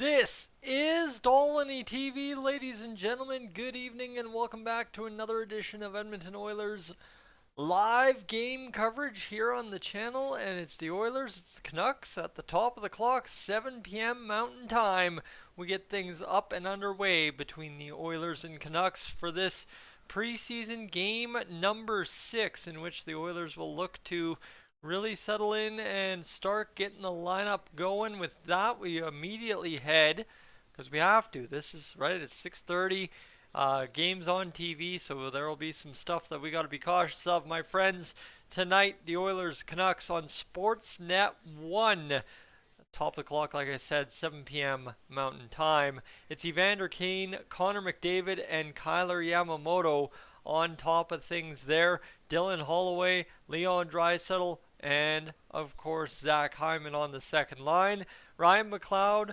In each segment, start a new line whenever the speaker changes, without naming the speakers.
This is Dolynny TV, ladies and gentlemen. Good evening and welcome back to another edition of Edmonton Oilers live game coverage here on the channel. And it's the Oilers, it's the Canucks at the top of the clock, 7 p.m. Mountain Time. We get things up and underway between the Oilers and Canucks for this preseason game number 6, in which the Oilers will look to really settle in and start getting the lineup going. With that, we immediately head, because we have to. This is right. It's 6:30. Games on TV, so there will be some stuff that we got to be cautious of, my friends. Tonight, the Oilers Canucks on Sportsnet 1. Top of the clock, like I said, 7 p.m. Mountain Time. It's Evander Kane, Connor McDavid, and Kyler Yamamoto on top of things there. Dylan Holloway, Leon Draisaitl, and of course Zach Hyman on the second line. Ryan Mcleod,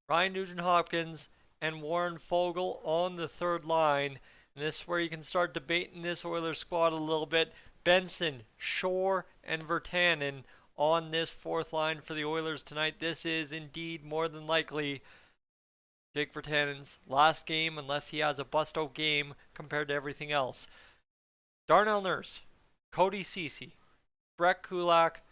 Ryan Nugent-Hopkins, and Warren Foegele on the third line. And this is where you can start debating this Oilers squad a little bit. Benson, Shore, and Virtanen on this fourth line for the Oilers tonight. This is indeed more than likely Jake Virtanen's last game, unless he has a bust-out game compared to everything else. Darnell Nurse, Cody Ceci, Brett Kulak,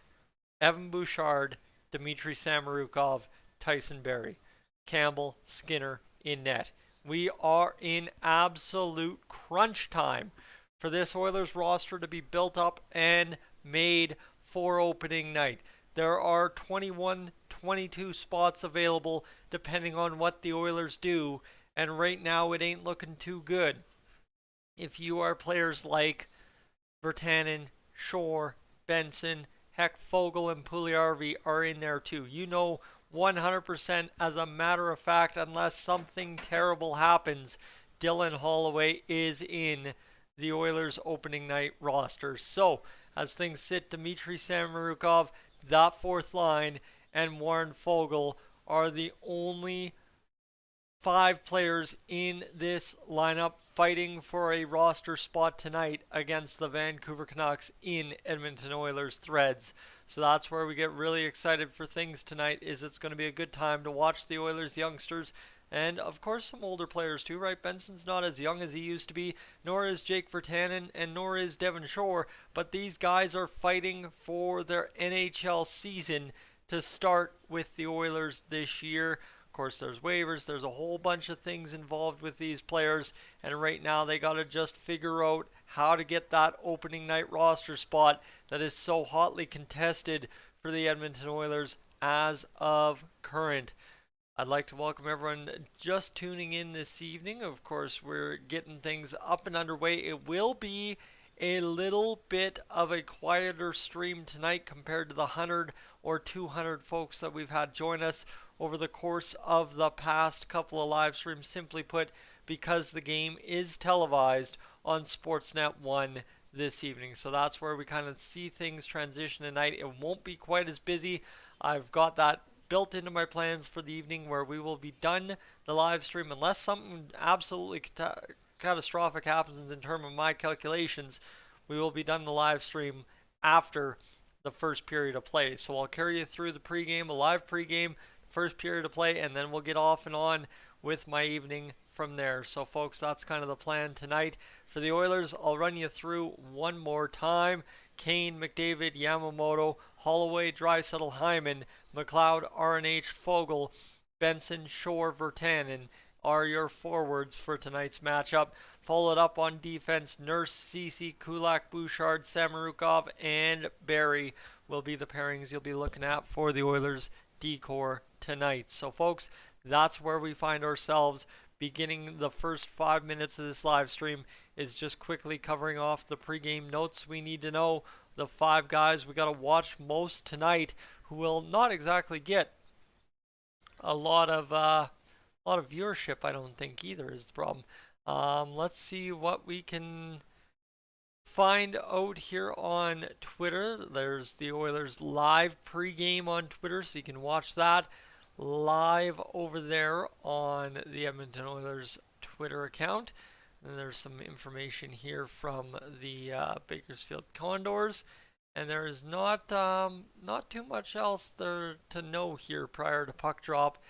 Evan Bouchard, Dmitry Samorukov, Tyson Barrie, Campbell, Skinner in net. We are in absolute crunch time for this Oilers roster to be built up and made for opening night. There are 21, 22 spots available depending on what the Oilers do, and right now it ain't looking too good. If you are players like Virtanen, Shore, Benson, heck, Foegele and Puljujarvi are in there too. You know 100% as a matter of fact, unless something terrible happens, Dylan Holloway is in the Oilers opening night roster. So, as things sit, Dmitry Samorukov, that fourth line, and Warren Foegele are the only 5 players in this lineup fighting for a roster spot tonight against the Vancouver Canucks in Edmonton Oilers threads. So that's where we get really excited for things tonight. Is it's going to be a good time to watch the Oilers youngsters, and of course some older players too, right? Benson's not as young as he used to be, nor is Jake Virtanen, and nor is Devon Shore, but these guys are fighting for their NHL season to start with the Oilers this year. Of course, there's waivers, there's a whole bunch of things involved with these players, and right now they got to just figure out how to get that opening night roster spot that is so hotly contested for the Edmonton Oilers as of current. I'd like to welcome everyone just tuning in this evening. Of course, we're getting things up and underway. It will be a little bit of a quieter stream tonight compared to the 100 or 200 folks that we've had join us over the course of the past couple of live streams. Simply put, because the game is televised on Sportsnet 1 this evening. So that's where we kind of see things transition tonight. It won't be quite as busy. I've got that built into my plans for the evening, where we will be done the live stream unless something absolutely catastrophic happens in terms of my calculations. We will be done the live stream after the first period of play. So I'll carry you through the pregame, a live pregame, first period of play, and then we'll get off and on with my evening from there. So folks, that's kind of the plan tonight. For the Oilers, I'll run you through one more time. Kane, McDavid, Yamamoto, Holloway, Draisaitl, Hyman, Mcleod, RNH, Foegele, Benson, Shore, Virtanen are your forwards for tonight's matchup. Followed up on defense, Nurse, Ceci, Kulak, Bouchard, Samorukov, and Barrie will be the pairings you'll be looking at for the Oilers decor tonight. So folks, that's where we find ourselves. Beginning the first 5 minutes of this live stream is just quickly covering off the pregame notes we need to know. The 5 guys we got to watch most tonight, who will not exactly get a lot of viewership, I don't think either, is the problem. Let's see what we can find out here on Twitter. There's the Oilers live pregame on Twitter, so you can watch that live over there on the Edmonton Oilers Twitter account. And there's some information here from the Bakersfield Condors, and there is not too much else there to know here prior to puck drop.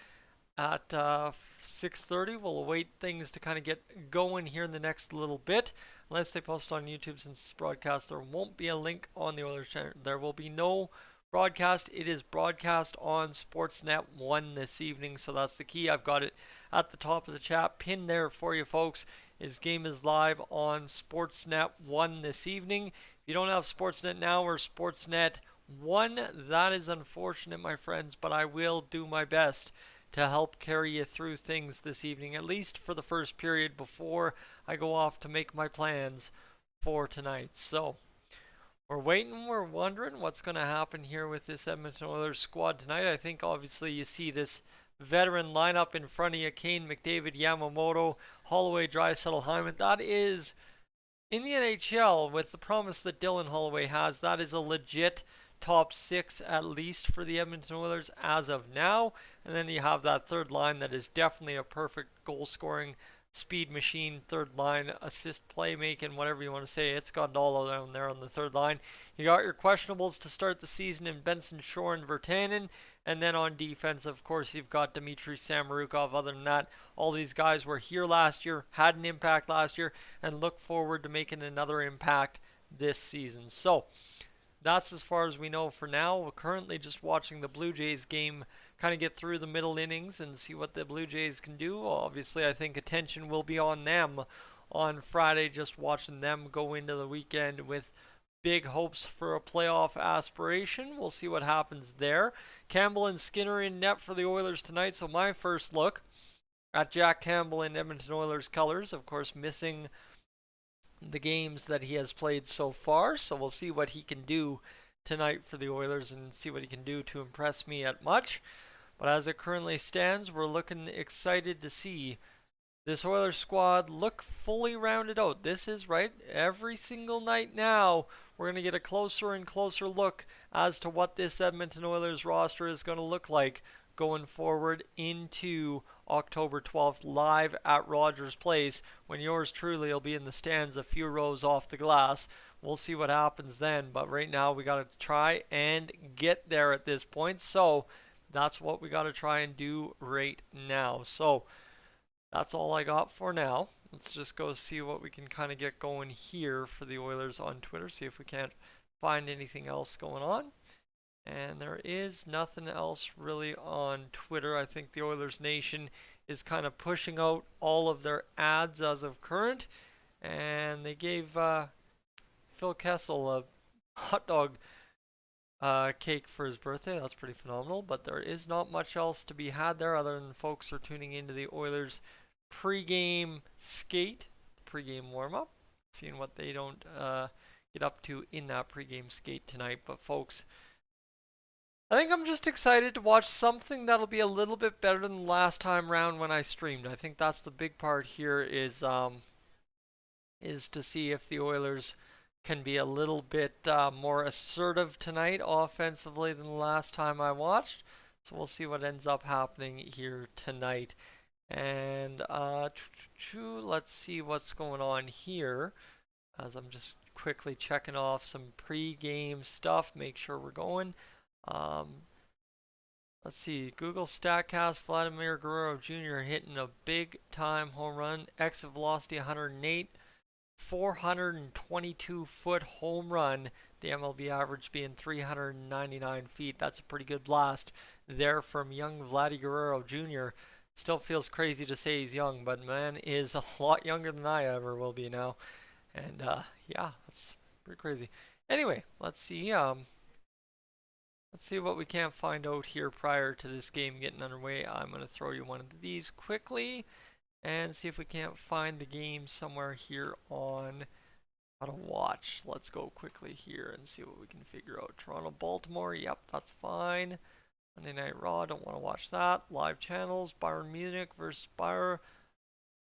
at 6:30. We'll await things to kind of get going here in the next little bit. Unless they post on YouTube since it's broadcast, there won't be a link on the Oilers channel. There will be no broadcast. It is broadcast on Sportsnet 1 this evening, so that's the key. I've got it at the top of the chat pinned there for you folks. His game is live on Sportsnet 1 this evening. If you don't have Sportsnet now or Sportsnet 1, that is unfortunate, my friends, but I will do my best to help carry you through things this evening, at least for the first period before I go off to make my plans for tonight. So we're waiting, we're wondering what's going to happen here with this Edmonton Oilers squad tonight. I think obviously you see this veteran lineup in front of you: Kane, McDavid, Yamamoto, Holloway, Draisaitl, Hyman. That is, in the NHL, with the promise that Dylan Holloway has, that is a legit top 6 at least for the Edmonton Oilers as of now. And then you have that third line that is definitely a perfect goal scoring speed machine, third line, assist playmaking, whatever you want to say. It's got it all down there on the third line. You got your questionables to start the season in Benson, Shore, and Virtanen. And then on defense, of course, you've got Dmitry Samorukov. Other than that, all these guys were here last year, had an impact last year, and look forward to making another impact this season. So that's as far as we know for now. We're currently just watching the Blue Jays game kind of get through the middle innings and see what the Blue Jays can do. Obviously, I think attention will be on them on Friday, just watching them go into the weekend with big hopes for a playoff aspiration. We'll see what happens there. Campbell and Skinner in net for the Oilers tonight. So my first look at Jack Campbell in Edmonton Oilers colors, of course missing the games that he has played so far. So we'll see what he can do tonight for the Oilers and see what he can do to impress me at much. But as it currently stands, we're looking excited to see this Oilers squad look fully rounded out. This is right. Every single night now, we're going to get a closer and closer look as to what this Edmonton Oilers roster is going to look like going forward into October 12th live at Rogers Place, when yours truly will be in the stands a few rows off the glass. We'll see what happens then, but right now we got to try and get there at this point. So that's what we got to try and do right now. So that's all I got for now. Let's just go see what we can kind of get going here for the Oilers on Twitter, see if we can't find anything else going on. And there is nothing else really on Twitter. I think the Oilers Nation is kind of pushing out all of their ads as of current. And they gave Phil Kessel a hot dog cake for his birthday. That's pretty phenomenal. But there is not much else to be had there other than folks are tuning into the Oilers pre-game skate, pre-game warm-up, seeing what they don't get up to in that pre-game skate tonight. But folks, I think I'm just excited to watch something that'll be a little bit better than the last time round when I streamed. I think that's the big part here is to see if the Oilers can be a little bit more assertive tonight offensively than the last time I watched. So we'll see what ends up happening here tonight. And let's see what's going on here as I'm just quickly checking off some pre-game stuff, make sure we're going. Let's see, Google StatCast, Vladimir Guerrero Jr. hitting a big time home run, exit velocity 108, 422 foot home run, the MLB average being 399 feet. That's a pretty good blast there from young Vladdy Guerrero Jr. Still feels crazy to say he's young, but man is a lot younger than I ever will be now. And yeah, that's pretty crazy. Anyway, let's see what we can find out here prior to this game getting underway. I'm going to throw you one of these quickly and see if we can't find the game somewhere here on how to watch. Let's go quickly here and see what we can figure out. Toronto, Baltimore, yep, that's fine. Monday Night Raw, don't want to watch that. Live channels, Bayern Munich versus Bayer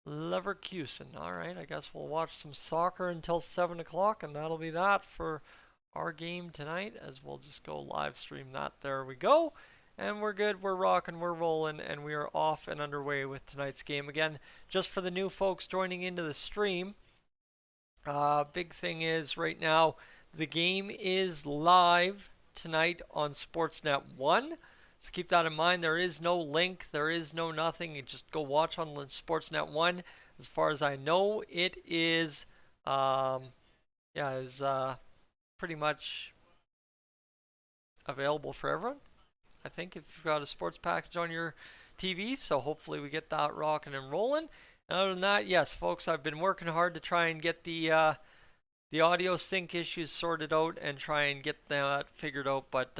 Leverkusen. Alright, I guess we'll watch some soccer until 7 o'clock, and that'll be that for our game tonight, as we'll just go live stream that. There we go. And we're good, we're rocking, we're rolling, and we are off and underway with tonight's game. Again, just for the new folks joining into the stream, big thing is right now, the game is live tonight on Sportsnet 1. So keep that in mind. There is no link. There is no nothing. You just go watch on Sportsnet 1. As far as I know, it is, is pretty much available for everyone. I think if you've got a sports package on your TV, so hopefully we get that rocking and rolling. And other than that, yes, folks, I've been working hard to try and get the audio sync issues sorted out and try and get that figured out, but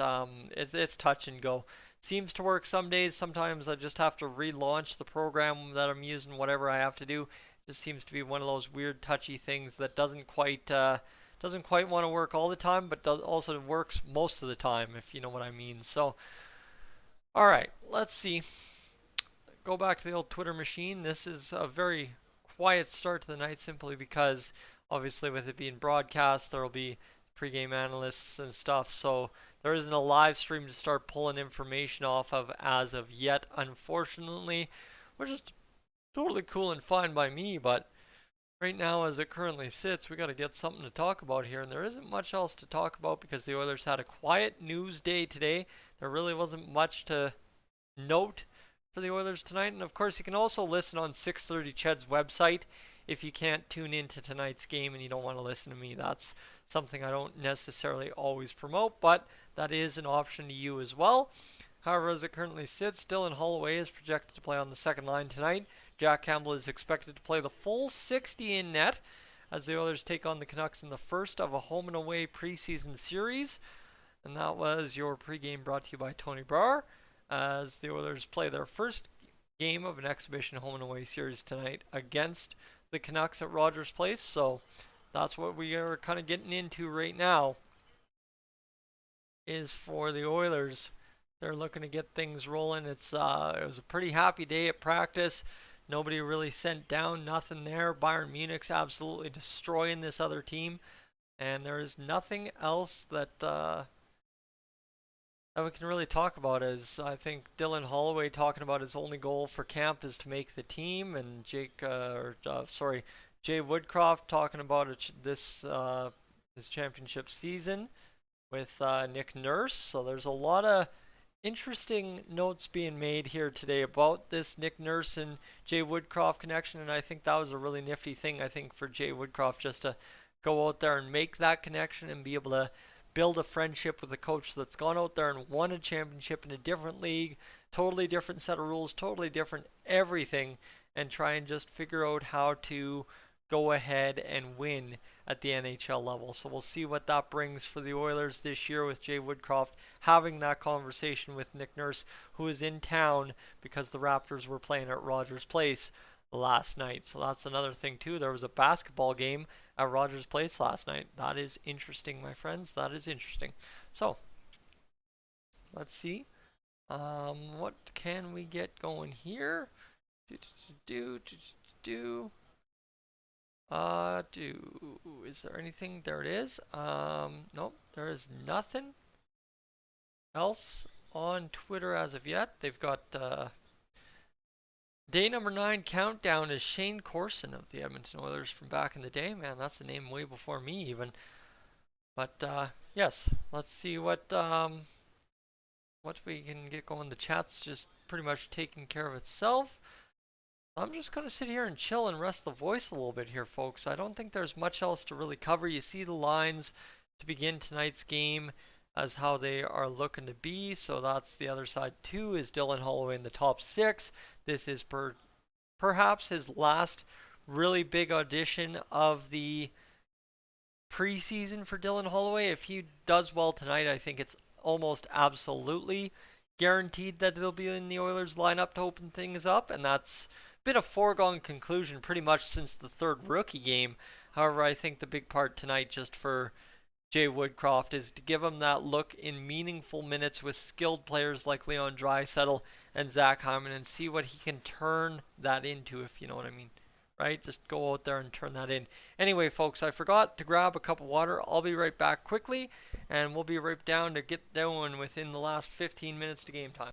it's touch and go. Seems to work some days. Sometimes I just have to relaunch the program that I'm using, whatever I have to do. Just seems to be one of those weird touchy things that doesn't quite want to work all the time, but also works most of the time, if you know what I mean. So, all right, let's see. Go back to the old Twitter machine. This is a very quiet start to the night simply because obviously with it being broadcast, there will be pregame analysts and stuff, so there isn't a live stream to start pulling information off of as of yet, unfortunately, which is totally cool and fine by me, but right now as it currently sits, we got to get something to talk about here, and there isn't much else to talk about because the Oilers had a quiet news day today. There really wasn't much to note for the Oilers tonight, and of course you can also listen on 630 Ched's website if you can't tune into tonight's game and you don't want to listen to me. That's something I don't necessarily always promote, but that is an option to you as well. However, as it currently sits, Dylan Holloway is projected to play on the second line tonight. Jack Campbell is expected to play the full 60 in net as the Oilers take on the Canucks in the first of a home and away preseason series. And that was your pregame brought to you by Tony Brar as the Oilers play their first game of an exhibition home and away series tonight against the Canucks at Rogers Place. So that's what we are kind of getting into right now, is for the Oilers. They're looking to get things rolling. It was a pretty happy day at practice. Nobody really sent down, nothing there. Bayern Munich's absolutely destroying this other team, and there is nothing else that we can really talk about. Is I think Dylan Holloway talking about his only goal for camp is to make the team, and Jay Woodcroft talking about his championship season with Nick Nurse. So there's a lot of interesting notes being made here today about this Nick Nurse and Jay Woodcroft connection, and I think that was a really nifty thing, I think, for Jay Woodcroft just to go out there and make that connection and be able to build a friendship with a coach that's gone out there and won a championship in a different league, totally different set of rules, totally different everything, and try and just figure out how to go ahead and win at the NHL level. So we'll see what that brings for the Oilers this year with Jay Woodcroft having that conversation with Nick Nurse, who is in town because the Raptors were playing at Rogers Place last night. So that's another thing too. There was a basketball game at Rogers Place last night. That is interesting, my friends. That is interesting. So let's see. What can we get going here? Is there anything? There it is. Nope, there is nothing else on Twitter as of yet. They've got day number 9 countdown is Shane Corson of the Edmonton Oilers from back in the day. Man, that's a name way before me even. But yes, let's see what we can get going. The chat's just pretty much taking care of itself. I'm just going to sit here and chill and rest the voice a little bit here, folks. I don't think there's much else to really cover. You see the lines to begin tonight's game as how they are looking to be. So that's the other side too, is Dylan Holloway in the top 6. This is perhaps his last really big audition of the preseason for Dylan Holloway. If he does well tonight, I think it's almost absolutely guaranteed that he'll be in the Oilers lineup to open things up, and that's been a foregone conclusion pretty much since the third rookie game. However, I think the big part tonight just for Jay Woodcroft is to give him that look in meaningful minutes with skilled players like Leon Draisaitl and Zach Hyman and see what he can turn that into, if you know what I mean. Right? Just go out there and turn that in. Anyway, folks, I forgot to grab a cup of water. I'll be right back quickly, and we'll be right down to get going within the last 15 minutes to game time.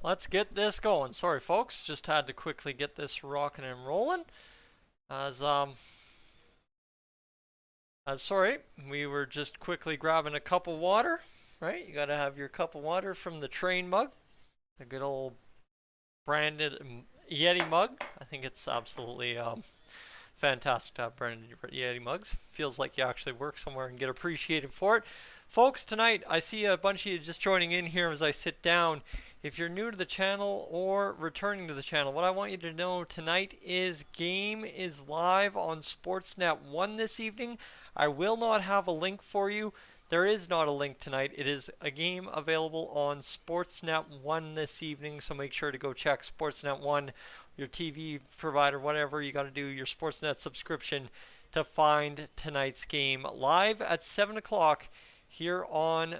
let's get this going. Sorry, folks, just had to quickly get this rocking and rolling. Sorry, we were just quickly grabbing a cup of water, right? You gotta have your cup of water from the train mug, a good old branded Yeti mug. I think it's absolutely fantastic to have branded Yeti mugs. Feels like you actually work somewhere and get appreciated for it. Folks, tonight I see a bunch of you just joining in here as I sit down. If you're new to the channel or returning to the channel, what I want you to know tonight is game is live on Sportsnet 1 this evening. I will not have a link for you. There is not a link tonight. It is a game available on Sportsnet 1 this evening, so make sure to go check Sportsnet 1, your TV provider, whatever you got to do, your Sportsnet subscription to find tonight's game live at 7 o'clock here on,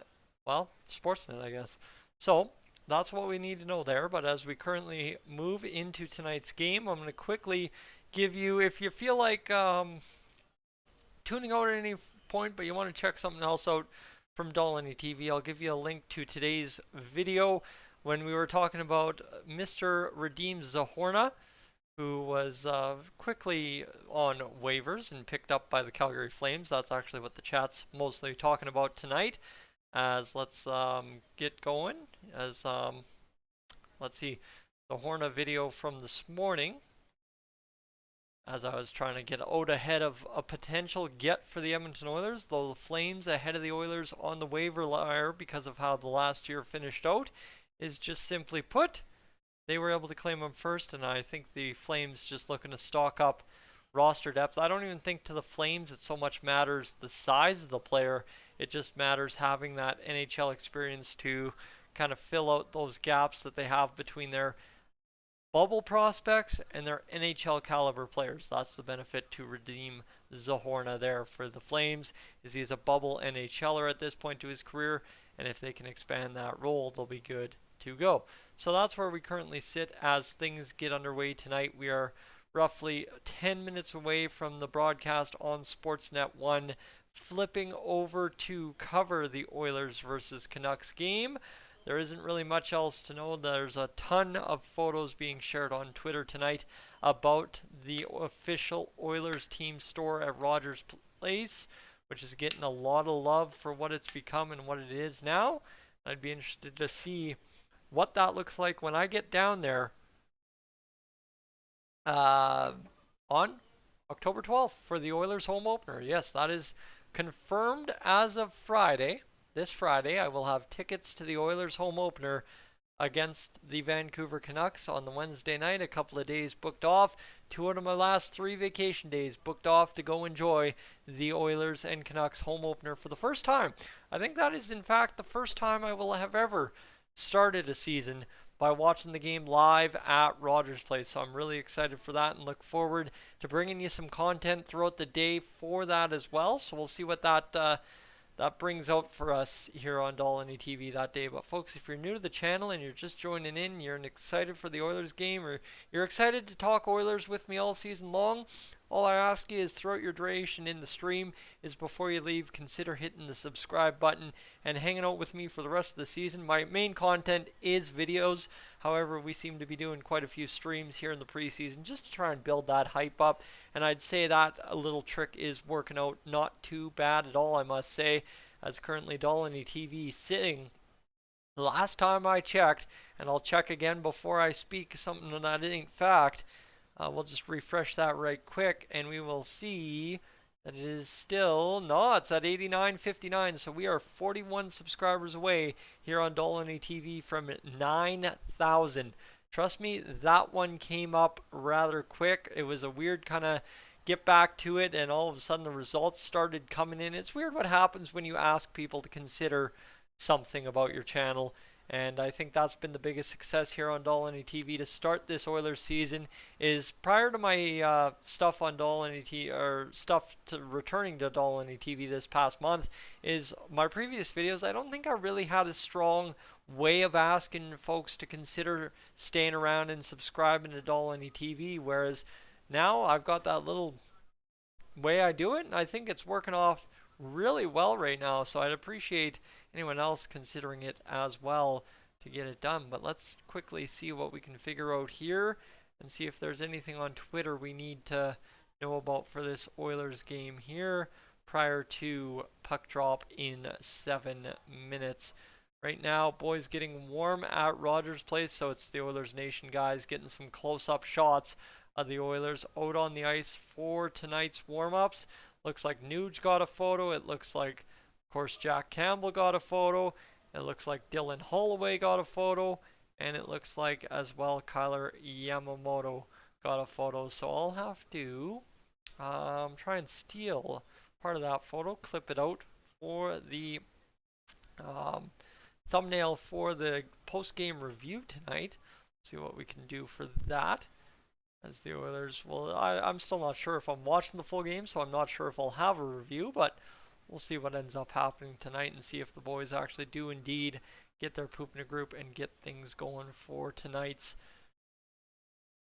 well, Sportsnet, I guess. So that's what we need to know there. But as we currently move into tonight's game, I'm going to quickly give you, if you feel like tuning out at any point, but you want to check something else out from Dolynny TV, I'll give you a link to today's video when we were talking about Mr. Radim Zohorna, who was quickly on waivers and picked up by the Calgary Flames. That's actually what the chat's mostly talking about tonight. As let's get going. As let's see the Horna video from this morning. As I was trying to get out ahead of a potential get for the Edmonton Oilers, though the Flames ahead of the Oilers on the waiver wire because of how the last year finished out, is just simply put, they were able to claim him first, and I think the Flames just looking to stock up roster depth. I don't even think to the Flames it so much matters the size of the player. It just matters having that NHL experience to kind of fill out those gaps that they have between their bubble prospects and their NHL caliber players. That's the benefit to Radim Zohorna there for the Flames, is he's a bubble NHLer at this point to his career, and if they can expand that role, they'll be good to go. So that's where we currently sit as things get underway tonight. We are roughly 10 minutes away from the broadcast on Sportsnet 1, flipping over to cover the Oilers versus Canucks game. There isn't really much else to know. There's a ton of photos being shared on Twitter tonight about the official Oilers team store at Rogers Place, which is getting a lot of love for what it's become and what it is now. I'd be interested to see what that looks like when I get down there on October 12th for the Oilers home opener. Yes, that is confirmed as of Friday. This Friday, I will have tickets to the Oilers home opener against the Vancouver Canucks on the Wednesday night. A couple of days booked off. 2 out of my last 3 vacation days booked off to go enjoy the Oilers and Canucks home opener for the first time. I think that is, in fact, the first time I will have ever started a season by watching the game live at Rogers Place. So I'm really excited for that and look forward to bringing you some content throughout the day for that as well. So we'll see what that brings out for us here on Dolynny TV that day. But folks, if you're new to the channel and you're just joining in, you're excited for the Oilers game, or you're excited to talk Oilers with me all season long, all I ask you is throughout your duration in the stream is before you leave, consider hitting the subscribe button and hanging out with me for the rest of the season. My main content is videos. However, we seem to be doing quite a few streams here in the preseason just to try and build that hype up. And I'd say that a little trick is working out not too bad at all, I must say, as currently Dolynny TV sitting, last time I checked, and I'll check again before I speak something that ain't fact. We'll just refresh that right quick, and we will see that it is still, no, it's at 89.59, so we are 41 subscribers away here on Dolynny TV from 9,000. Trust me, that one came up rather quick. It was a weird kind of get back to it, and all of a sudden the results started coming in. It's weird what happens when you ask people to consider something about your channel. And I think that's been the biggest success here on Dolynny TV to start this Oilers season. Is prior to my stuff on Dolynny TV, or stuff to returning to Dolynny TV this past month, is my previous videos. I don't think I really had a strong way of asking folks to consider staying around and subscribing to Dolynny TV. Whereas now I've got that little way I do it, and I think it's working off really well right now. So I'd appreciate anyone else considering it as well to get it done. But let's quickly see what we can figure out here and see if there's anything on Twitter we need to know about for this Oilers game here prior to puck drop in 7 minutes. Right now, boys getting warm at Rogers Place, so it's the Oilers Nation guys getting some close-up shots of the Oilers out on the ice for tonight's warm-ups. Looks like Nuge got a photo. It looks like, of course, Jack Campbell got a photo. It looks like Dylan Holloway got a photo. And it looks like, as well, Kyler Yamamoto got a photo. So I'll have to try and steal part of that photo, clip it out for the thumbnail for the post-game review tonight. See what we can do for that. As the Oilers, well, I'm still not sure if I'm watching the full game, so I'm not sure if I'll have a review, but we'll see what ends up happening tonight and see if the boys actually do indeed get their poop in a group and get things going for tonight's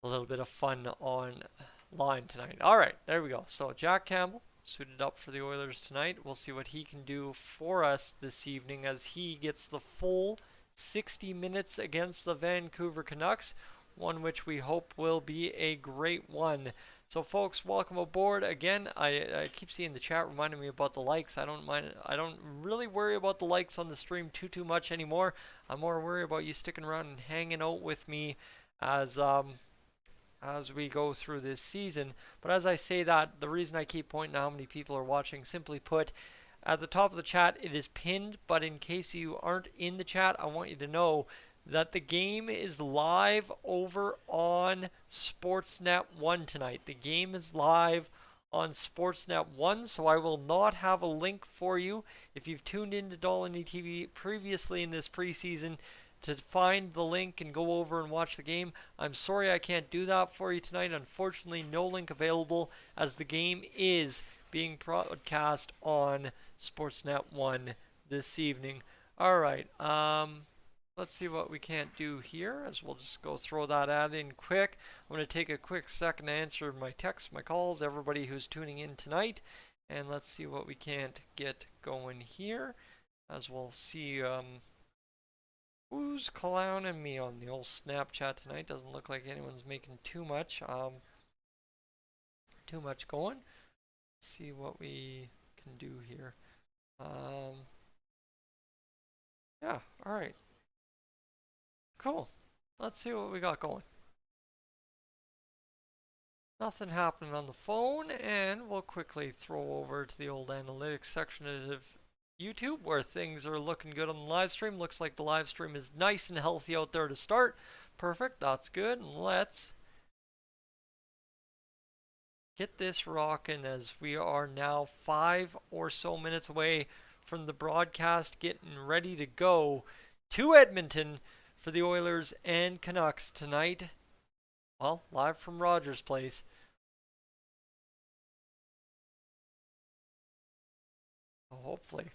a little bit of fun online tonight. All right, there we go. So Jack Campbell suited up for the Oilers tonight. We'll see what he can do for us this evening as he gets the full 60 minutes against the Vancouver Canucks. One which we hope will be a great one. So folks, welcome aboard. Again, I keep seeing the chat reminding me about the likes. I don't really worry about the likes on the stream too much anymore. I'm more worried about you sticking around and hanging out with me as we go through this season. But as I say that, the reason I keep pointing out how many people are watching, simply put, at the top of the chat it is pinned, but in case you aren't in the chat, I want you to know that the game is live over on Sportsnet 1 tonight. The game is live on Sportsnet 1, so I will not have a link for you if you've tuned into Dolynny TV previously in this preseason to find the link and go over and watch the game. I'm sorry I can't do that for you tonight. Unfortunately, no link available as the game is being broadcast on Sportsnet 1 this evening. All right, let's see what we can't do here, as we'll just go throw that ad in quick. I'm going to take a quick second to answer my texts, my calls, everybody who's tuning in tonight. And let's see what we can't get going here, as we'll see who's clowning me on the old Snapchat tonight. Doesn't look like anyone's making too much going. Let's see what we can do here. Yeah, all right. Cool. Let's see what we got going. Nothing happening on the phone, and we'll quickly throw over to the old analytics section of YouTube where things are looking good on the live stream. Looks like the live stream is nice and healthy out there to start. Perfect, that's good. And let's get this rocking as we are now 5 or so minutes away from the broadcast getting ready to go to Edmonton for the Oilers and Canucks tonight. Well, live from Rogers Place. Hopefully.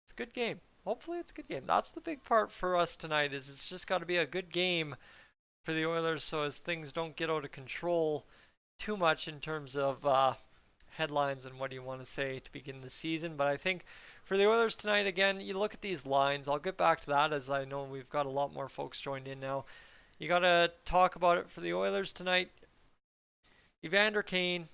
It's a good game. Hopefully it's a good game. That's the big part for us tonight, is it's just got to be a good game for the Oilers so as things don't get out of control too much in terms of headlines and what do you want to say to begin the season. But I think for the Oilers tonight, again, you look at these lines. I'll get back to that as I know we've got a lot more folks joined in now. You got to talk about it for the Oilers tonight. Evander Kane,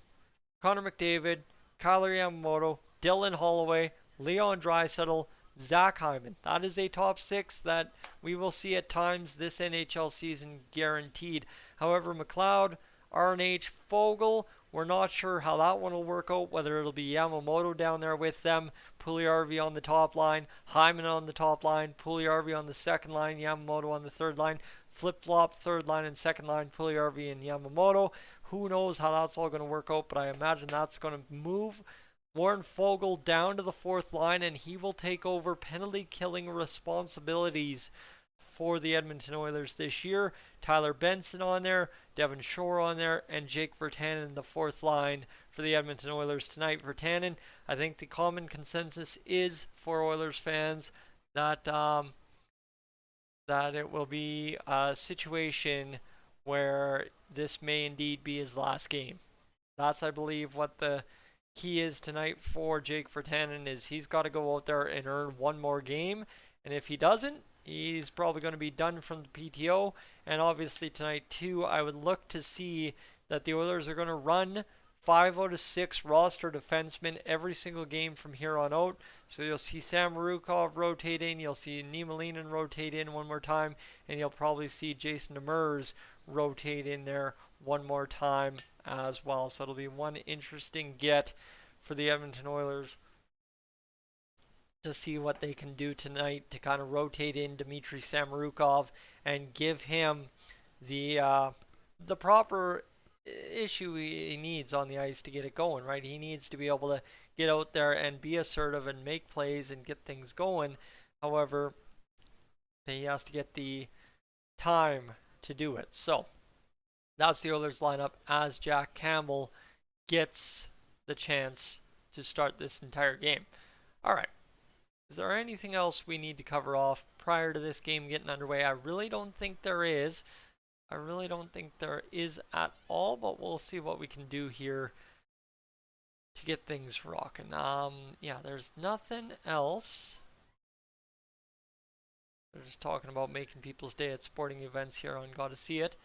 Connor McDavid, Kyler Yamamoto, Dylan Holloway, Leon Draisaitl, Zach Hyman. That is a top 6 that we will see at times this NHL season, guaranteed. However, Mcleod, RNH, Fogle, we're not sure how that one will work out, whether it'll be Yamamoto down there with them, Puljujarvi on the top line, Hyman on the top line, Puljujarvi on the second line, Yamamoto on the third line, flip-flop third line and second line, Puljujarvi and Yamamoto. Who knows how that's all going to work out, but I imagine that's going to move Warren Fogle down to the fourth line, and he will take over penalty-killing responsibilities for the Edmonton Oilers this year. Tyler Benson on there, Devin Shore on there, and Jake Virtanen in the fourth line for the Edmonton Oilers tonight. Virtanen, I think the common consensus is for Oilers fans that that it will be a situation where this may indeed be his last game. That's, I believe, what the key is tonight for Jake Virtanen, is he's got to go out there and earn one more game, and if he doesn't, He's probably going to be done from the PTO. And obviously tonight too, I would look to see that the Oilers are going to run 5 out of 6 roster defensemen every single game from here on out. So you'll see Sam Marukov rotate in, you'll see Niemelainen rotate in one more time, and you'll probably see Jason Demers rotate in there one more time as well. So it'll be one interesting get for the Edmonton Oilers to see what they can do tonight to kind of rotate in Dmitry Samorukov and give him the proper issue he needs on the ice to get it going, right? He needs to be able to get out there and be assertive and make plays and get things going. However, he has to get the time to do it. So that's the Oilers lineup as Jack Campbell gets the chance to start this entire game. All right. Is there anything else we need to cover off prior to this game getting underway? I really don't think there is. I really don't think there is at all, but we'll see what we can do here to get things rocking. Yeah, there's nothing else. They're just talking about making people's day at sporting events here on Gotta See It.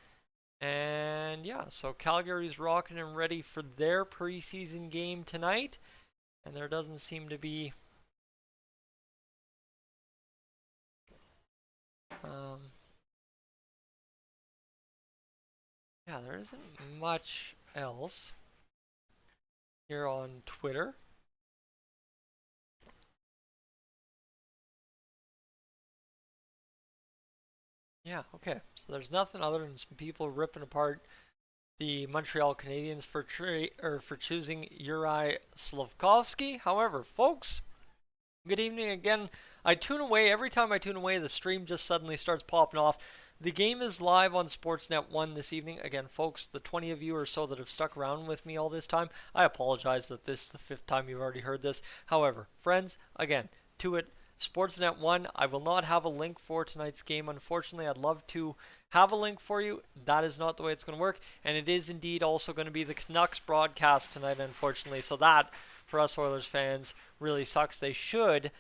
And yeah, so Calgary's rocking and ready for their preseason game tonight. And there doesn't seem to be yeah, there isn't much else here on Twitter. Yeah, okay. So there's nothing other than some people ripping apart the Montreal Canadiens for choosing Uri Slafkovsky. However, folks, good evening again. I tune away. Every time I tune away, the stream just suddenly starts popping off. The game is live on Sportsnet 1 this evening. Again, folks, the 20 of you or so that have stuck around with me all this time, I apologize that this is the 5th time you've already heard this. However, friends, again, to it, Sportsnet 1, I will not have a link for tonight's game. Unfortunately, I'd love to have a link for you. That is not the way it's going to work. And it is indeed also going to be the Canucks broadcast tonight, unfortunately. So that, for us Oilers fans, really sucks. They should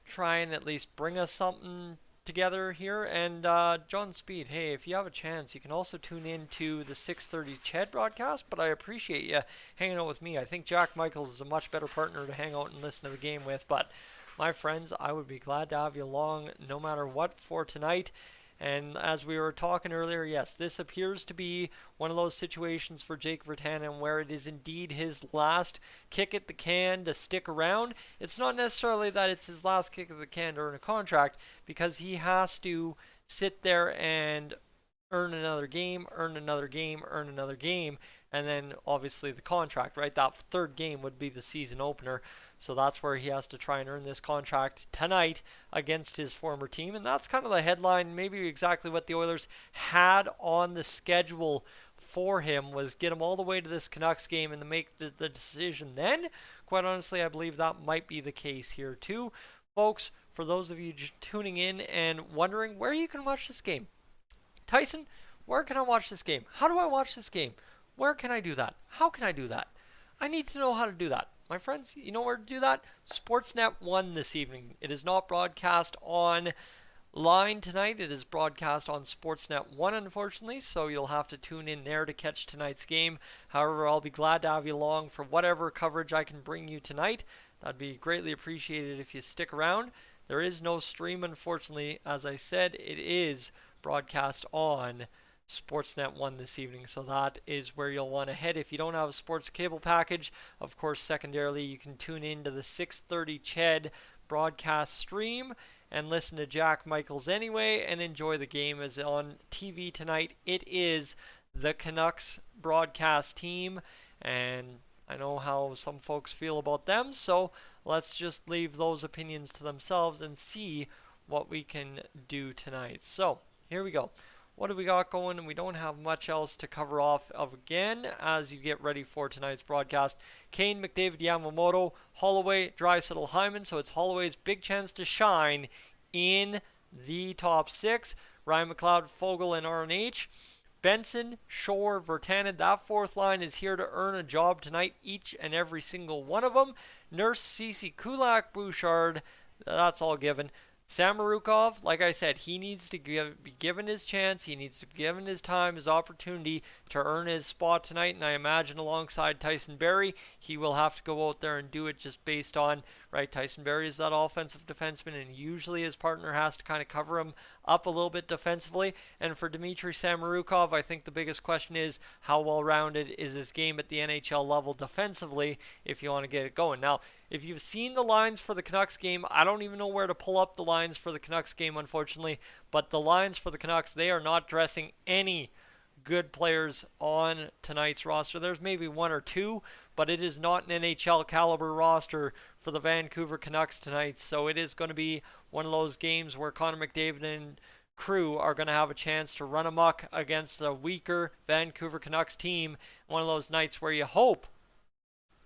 try and at least bring us something together here. And John Speed, hey, if you have a chance, you can also tune in to the 6:30 Ched broadcast, but I appreciate you hanging out with me. I think Jack Michaels is a much better partner to hang out and listen to the game with, but my friends, I would be glad to have you along no matter what for tonight. And as we were talking earlier, yes, this appears to be one of those situations for Jake Virtanen where it is indeed his last kick at the can to stick around. It's not necessarily that it's his last kick at the can to earn a contract, because he has to sit there and earn another game, earn another game, earn another game, and then obviously the contract, right? That third game would be the season opener. So that's where he has to try and earn this contract tonight against his former team. And that's kind of the headline, maybe exactly what the Oilers had on the schedule for him, was get him all the way to this Canucks game and to make the decision then. Quite honestly, I believe that might be the case here too. Folks, for those of you tuning in and wondering where you can watch this game. Tyson, where can I watch this game? How do I watch this game? Where can I do that? How can I do that? I need to know how to do that. My friends, you know where to do that? Sportsnet 1 this evening. It is not broadcast on line tonight. It is broadcast on Sportsnet 1, unfortunately, so you'll have to tune in there to catch tonight's game. However, I'll be glad to have you along for whatever coverage I can bring you tonight. That'd be greatly appreciated if you stick around. There is no stream, unfortunately. As I said, it is broadcast on Sportsnet 1 this evening, so that is where you'll want to head if you don't have a sports cable package. Of course, secondarily, you can tune in to the 6:30 Ched broadcast stream and listen to Jack Michaels anyway and enjoy the game. As on TV tonight, it is the Canucks broadcast team, and I know how some folks feel about them, so let's just leave those opinions to themselves and see what we can do tonight. So here we go. What do we got going? And we don't have much else to cover off of again as you get ready for tonight's broadcast. Kane, McDavid, Yamamoto, Holloway, Draisaitl, Hyman. So it's Holloway's big chance to shine in the top 6. Ryan Mcleod, Fogle, and RNH. Benson, Shore, Virtanen. That fourth line is here to earn a job tonight, each and every single one of them. Nurse, Ceci, Kulak, Bouchard. That's all given. Samorukov, like I said, he needs to be given his chance. He needs to be given his time, his opportunity to earn his spot tonight. And I imagine alongside Tyson Barrie, he will have to go out there and do it just based on, right, Tyson Barrie is that offensive defenseman, and usually his partner has to kind of cover him up a little bit defensively. And for Dmitry Samorukov, I think the biggest question is how well-rounded is this game at the NHL level defensively if you want to get it going. Now, if you've seen the lines for the Canucks game, I don't even know where to pull up the lines for the Canucks game, unfortunately. But the lines for the Canucks, they are not dressing any good players on tonight's roster. There's maybe one or two, but it is not an NHL caliber roster for the Vancouver Canucks tonight. So it is going to be one of those games where Connor McDavid and crew are going to have a chance to run amok against a weaker Vancouver Canucks team. One of those nights where you hope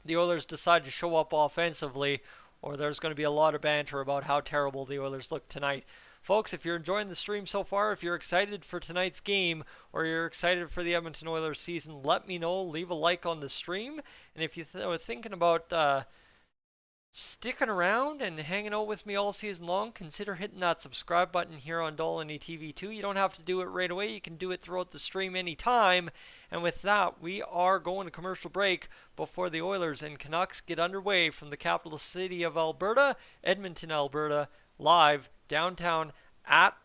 the Oilers decide to show up offensively, or there's going to be a lot of banter about how terrible the Oilers look tonight. Folks, if you're enjoying the stream so far, if you're excited for tonight's game, or you're excited for the Edmonton Oilers season, let me know. Leave a like on the stream. And if you are thinking about sticking around and hanging out with me all season long, consider hitting that subscribe button here on Dolynny TV too. You don't have to do it right away. You can do it throughout the stream anytime. And with that, we are going to commercial break before the Oilers and Canucks get underway from the capital city of Alberta, Edmonton, Alberta, live downtown at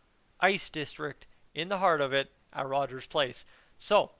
Ice District in the heart of it at Rogers Place. So,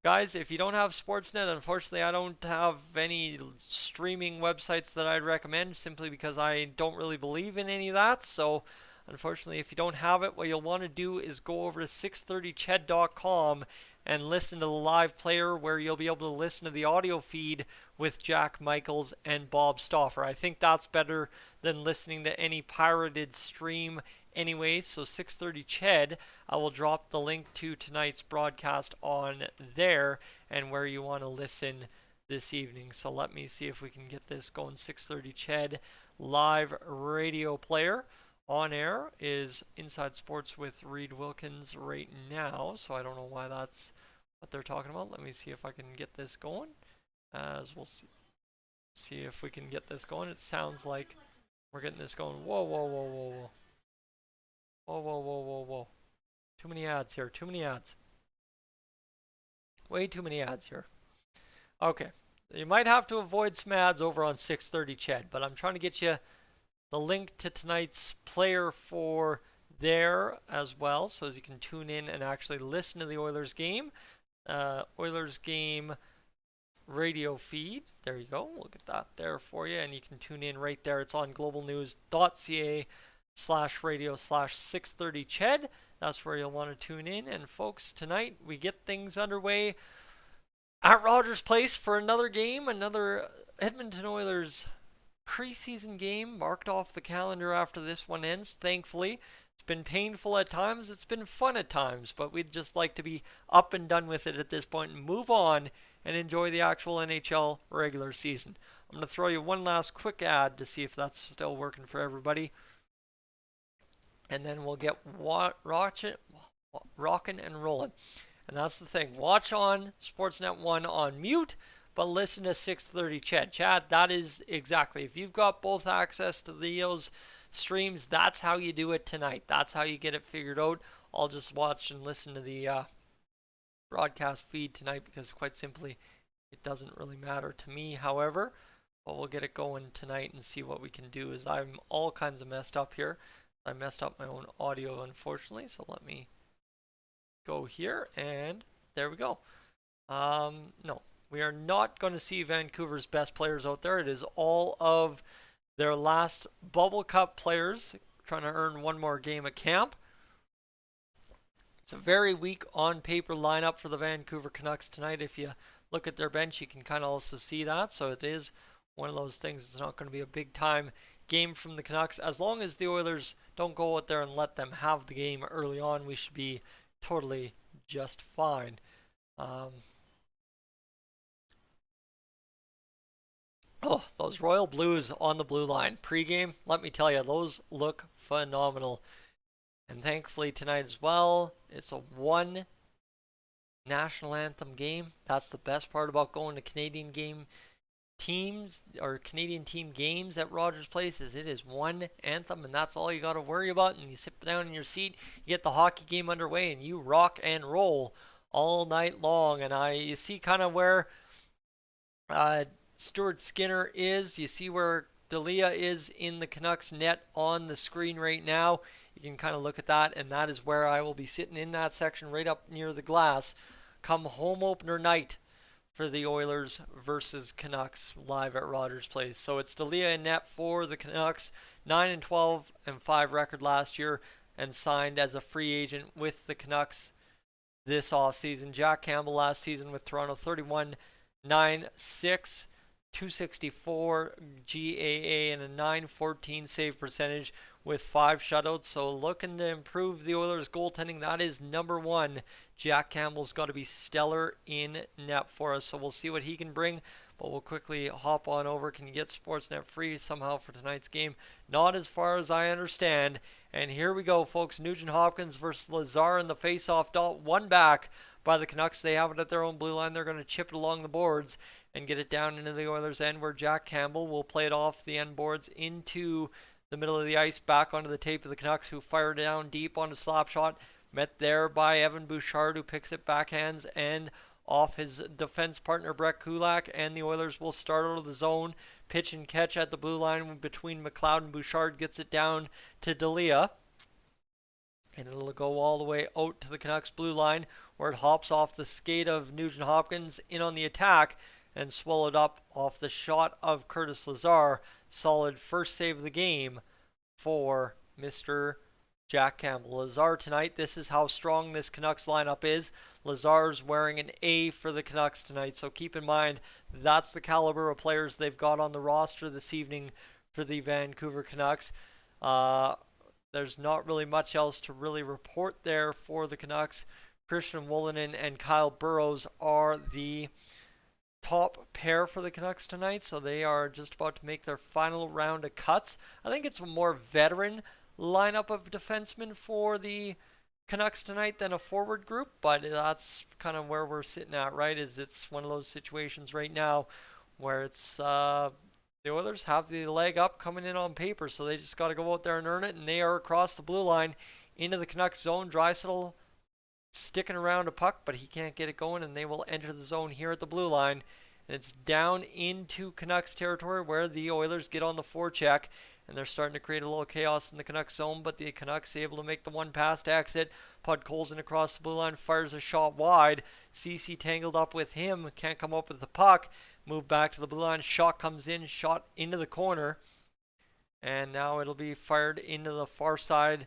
guys, if you don't have Sportsnet, unfortunately I don't have any streaming websites that I'd recommend simply because I don't really believe in any of that. So unfortunately, if you don't have it, what you'll want to do is go over to 630ched.com and listen to the live player, where you'll be able to listen to the audio feed with Jack Michaels and Bob Stauffer. I think that's better than listening to any pirated stream anyway. So 630 Ched, I will drop the link to tonight's broadcast on there and where you want to listen this evening. So let me see if we can get this going. 630 Ched live radio player on air is Inside Sports with Reed Wilkins right now. So I don't know why that's what they're talking about. Let me see if I can get this going. As we'll see if we can get this going. It sounds like we're getting this going. Whoa, whoa, whoa, whoa, whoa. Whoa, whoa, whoa, whoa, whoa. Too many ads here. Too many ads. Way too many ads here. Okay. You might have to avoid some ads over on 630 Ched, but I'm trying to get you the link to tonight's player for there as well, so as you can tune in and actually listen to the Oilers game. Oilers game radio feed. There you go. We'll get that there for you, and you can tune in right there. It's on globalnews.ca/radio/630ched. That's where you'll want to tune in. And folks, tonight we get things underway at Rogers Place for another game, another Edmonton Oilers preseason game marked off the calendar after this one ends. Thankfully, it's been painful at times, it's been fun at times, but we'd just like to be up and done with it at this point and move on and enjoy the actual NHL regular season. I'm going to throw you one last quick ad to see if that's still working for everybody, and then we'll get rocking and rolling. And that's the thing. Watch on Sportsnet 1 on mute, but listen to 630 Ched. Chad, that is exactly. If you've got both access to those streams, that's how you do it tonight. That's how you get it figured out. I'll just watch and listen to the broadcast feed tonight because, quite simply, it doesn't really matter to me. However, but we'll get it going tonight and see what we can do. As I'm all kinds of messed up here. I messed up my own audio, unfortunately, so let me go here, and there we go. No. We are not going to see Vancouver's best players out there. It is all of their last Bubble Cup players trying to earn one more game at camp. It's a very weak on-paper lineup for the Vancouver Canucks tonight. If you look at their bench, you can kind of also see that. So it is one of those things. It's not going to be a big-time game from the Canucks. As long as the Oilers don't go out there and let them have the game early on, we should be totally just fine. Oh, those Royal Blues on the blue line. Pre-game, let me tell you, those look phenomenal. And thankfully tonight as well, it's a one national anthem game. That's the best part about going to Canadian game. teams or Canadian team games at Rogers Place is it is one anthem, and that's all you got to worry about. And you sit down in your seat, you get the hockey game underway, and you rock and roll all night long. And you see kind of where Stuart Skinner is. You see where Dolynny is in the Canucks net on the screen right now. You can kind of look at that, and that is where I will be sitting in that section right up near the glass come home opener night for the Oilers versus Canucks live at Rogers Place. So it's Dolynny in net for the Canucks, 9-12 and 5 record last year, and signed as a free agent with the Canucks this offseason. Jack Campbell last season with Toronto, 31-9-6, 264 GAA and a 914 save percentage with 5 shutouts. So looking to improve the Oilers goaltending, that is number one. Jack Campbell's got to be stellar in net for us. So we'll see what he can bring. But we'll quickly hop on over. Can you get Sportsnet free somehow for tonight's game? Not as far as I understand. And here we go, folks. Nugent Hopkins versus Lazar in the face-off dot. One back by the Canucks. They have it at their own blue line. They're going to chip it along the boards and get it down into the Oilers' end, where Jack Campbell will play it off the end boards into the middle of the ice, back onto the tape of the Canucks, who fire down deep on a slap shot. Met there by Evan Bouchard, who picks it backhands and off his defense partner Brett Kulak, and the Oilers will start out of the zone. Pitch and catch at the blue line between Mcleod and Bouchard, gets it down to Dolynny. And it'll go all the way out to the Canucks blue line, where it hops off the skate of Nugent Hopkins in on the attack and swallowed up off the shot of Curtis Lazar. Solid first save of the game for Mr. Jack Campbell. Lazar tonight, this is how strong this Canucks lineup is. Lazar's wearing an A for the Canucks tonight, so keep in mind that's the caliber of players they've got on the roster this evening for the Vancouver Canucks. There's not really much else to really report there for the Canucks. Christian Wolanin and Kyle Burrows are the top pair for the Canucks tonight, so they are just about to make their final round of cuts. I think it's a more veteran lineup of defensemen for the Canucks tonight than a forward group, but that's kind of where we're sitting at, right? It's one of those situations right now where it's the Oilers have the leg up coming in on paper, so they just got to go out there and earn it, and they are across the blue line into the Canucks zone. Draisaitl sticking around a puck, but he can't get it going, and they will enter the zone here at the blue line. And it's down into Canucks territory, where the Oilers get on the forecheck, and they're starting to create a little chaos in the Canucks zone, but the Canucks able to make the one pass to exit. Podkolzin across the blue line, fires a shot wide. CC tangled up with him, can't come up with the puck. Move back to the blue line, shot comes in, shot into the corner, and now it'll be fired into the far side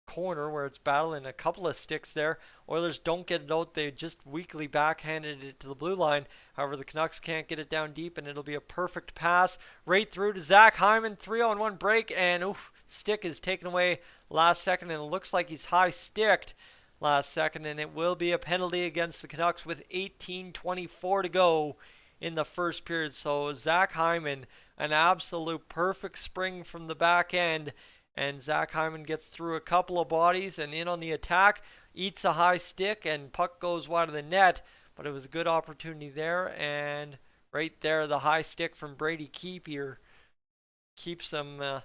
corner, where it's battling a couple of sticks there. Oilers don't get it out. They just weakly backhanded it to the blue line. However, the Canucks can't get it down deep, and it'll be a perfect pass right through to Zach Hyman. 3-on-1 break, and stick is taken away last second, and it looks like he's high sticked last second, and it will be a penalty against the Canucks with 18:24 to go in the first period. So Zach Hyman, an absolute perfect spring from the back end, and Zach Hyman gets through a couple of bodies and in on the attack, eats a high stick, and puck goes wide of the net. But it was a good opportunity there, and right there, the high stick from Brady Keeper keeps them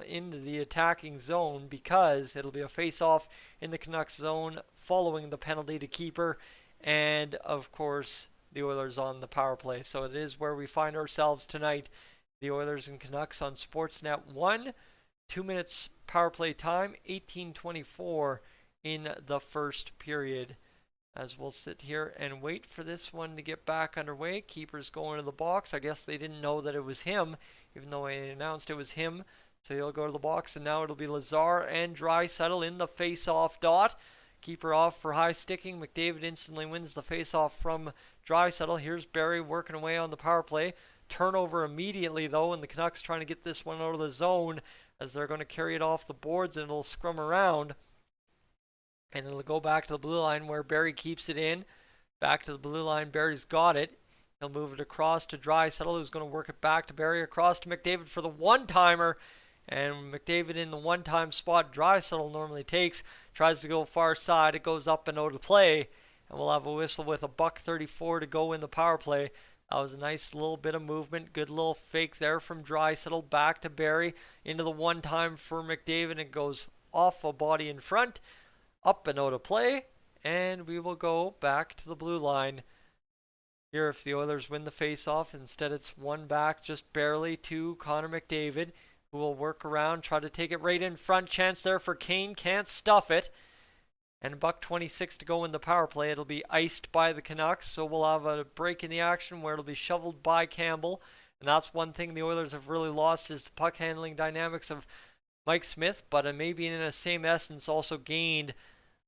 into the attacking zone, because it'll be a face-off in the Canucks zone following the penalty to Keeper, and of course the Oilers on the power play. So it is where we find ourselves tonight. The Oilers and Canucks on Sportsnet 1. 2 minutes power play time, 18:24 in the first period. As we'll sit here and wait for this one to get back underway. Keeper's going to the box. I guess they didn't know that it was him, even though he announced it was him. So he'll go to the box, and now it'll be Lazar and Draisaitl in the face-off dot. Keeper off for high sticking. McDavid instantly wins the face-off from Draisaitl. Here's Barry working away on the power play. Turnover immediately, though, and the Canucks trying to get this one out of the zone, as they're going to carry it off the boards, and it'll scrum around. And it'll go back to the blue line, where Barry keeps it in. Back to the blue line, Barry's got it. He'll move it across to Draisaitl, who's going to work it back to Barry, across to McDavid for the one-timer. And McDavid in the one-time spot Draisaitl normally takes, tries to go far side. It goes up and out of play. and we'll have a whistle with a $1:34 to go in the power play. That was a nice little bit of movement. Good little fake there from Draisaitl back to Barrie into the one-time for McDavid. It goes off a body in front, up and out of play, and we will go back to the blue line. Here, if the Oilers win the face-off, instead it's one back just barely to Connor McDavid, who will work around, try to take it right in front. Chance there for Kane, can't stuff it. And $1:26 to go in the power play. It'll be iced by the Canucks, so we'll have a break in the action where it'll be shoveled by Campbell. And that's one thing the Oilers have really lost is the puck handling dynamics of Mike Smith, but maybe in the same essence also gained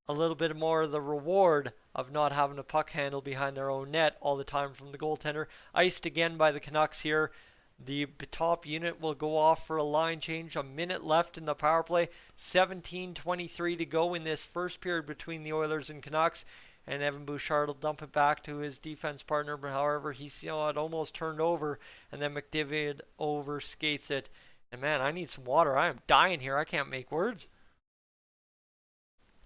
a little bit more of the reward of not having a puck handle behind their own net all the time from the goaltender. Iced again by the Canucks here. The top unit will go off for a line change. A minute left in the power play. 17:23 to go in this first period between the Oilers and Canucks. And Evan Bouchard will dump it back to his defense partner. But however, he saw it almost turned over. And then McDavid overskates it. And man, I need some water. I am dying here. I can't make words.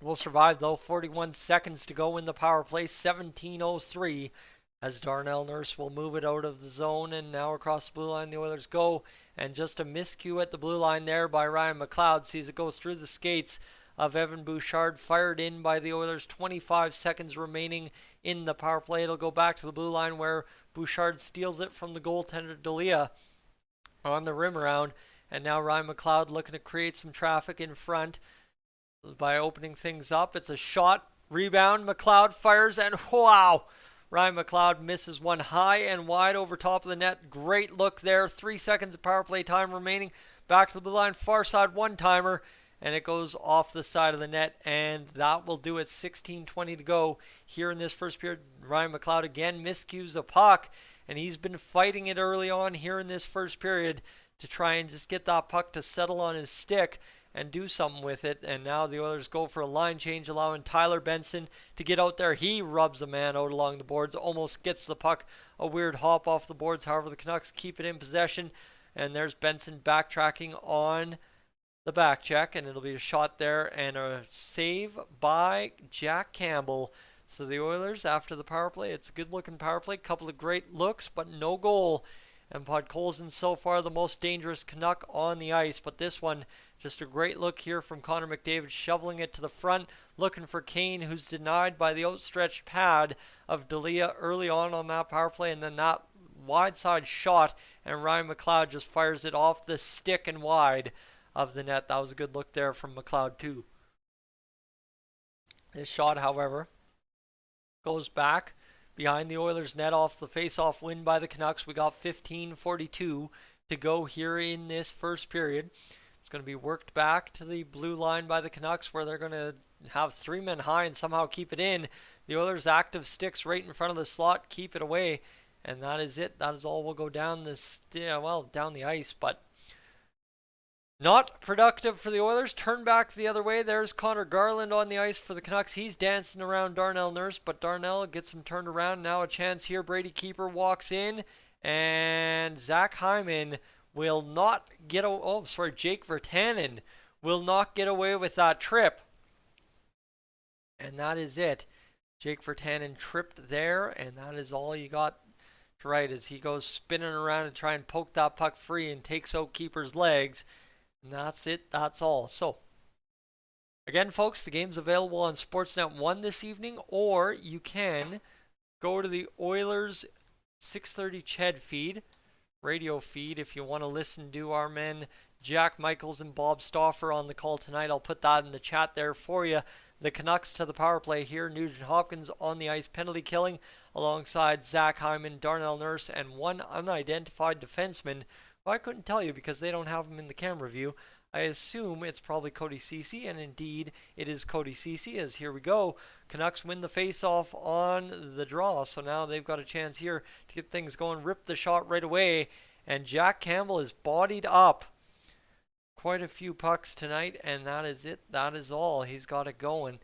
We'll survive though. 41 seconds to go in the power play. 17:03 as Darnell Nurse will move it out of the zone, and now across the blue line the Oilers go, and just a miscue at the blue line there by Ryan Mcleod. Sees it go through the skates of Evan Bouchard, fired in by the Oilers. 25 seconds remaining in the power play. It'll go back to the blue line where Bouchard steals it from the goaltender Dolynny on the rim around, and now Ryan Mcleod looking to create some traffic in front by opening things up. It's a shot, rebound, Mcleod fires, and wow! Ryan Mcleod misses one high and wide over top of the net. Great look there. 3 seconds of power play time remaining. Back to the blue line, far side one-timer, and it goes off the side of the net, and that will do it. 16:20 to go here in this first period. Ryan Mcleod again miscues a puck, and he's been fighting it early on here in this first period to try and just get that puck to settle on his stick and do something with it. And now the Oilers go for a line change, allowing Tyler Benson to get out there. He rubs a man out along the boards, almost gets the puck a weird hop off the boards. However, the Canucks keep it in possession, and there's Benson backtracking on the back check, and it'll be a shot there and a save by Jack Campbell. So the Oilers, after the power play, it's a good looking power play, couple of great looks, but no goal. And Podkolzin so far the most dangerous Canuck on the ice, but this one just a great look here from Connor McDavid, shoveling it to the front, looking for Kane, who's denied by the outstretched pad of Dolynny early on that power play, and then that wide side shot, and Ryan Mcleod just fires it off the stick and wide of the net. That was a good look there from Mcleod too. This shot, however, goes back behind the Oilers net off the face-off win by the Canucks. We got 15:42 to go here in this first period. It's going to be worked back to the blue line by the Canucks, where they're going to have 3 men high and somehow keep it in. The Oilers' active sticks right in front of the slot, keep it away, and that is it. That is all. Will go down down the ice, but not productive for the Oilers. Turn back the other way. There's Connor Garland on the ice for the Canucks. He's dancing around Darnell Nurse, but Darnell gets him turned around. Now a chance here. Brady Keeper walks in, and Zach Hyman will not get Jake Virtanen will not get away with that trip. And that is it. Jake Virtanen tripped there, and that is all you got to write as he goes spinning around and try and poke that puck free and takes out Keeper's legs. And that's it. That's all. So, again, folks, the game's available on Sportsnet 1 this evening, or you can go to the Oilers 6:30 Ched feed, radio feed, if you want to listen to our men Jack Michaels and Bob Stauffer on the call tonight. I'll put that in the chat there for you. The Canucks to the power play here. Nugent Hopkins on the ice, penalty killing, alongside Zach Hyman, Darnell Nurse, and one unidentified defenseman. Well, I couldn't tell you because they don't have him in the camera view. I assume it's probably Cody Ceci, and indeed it is Cody Ceci, as here we go. Canucks win the face-off on the draw, so now they've got a chance here to get things going. Rip the shot right away, and Jack Campbell is bodied up. Quite a few pucks tonight, and that is it. That is all. He's got it going.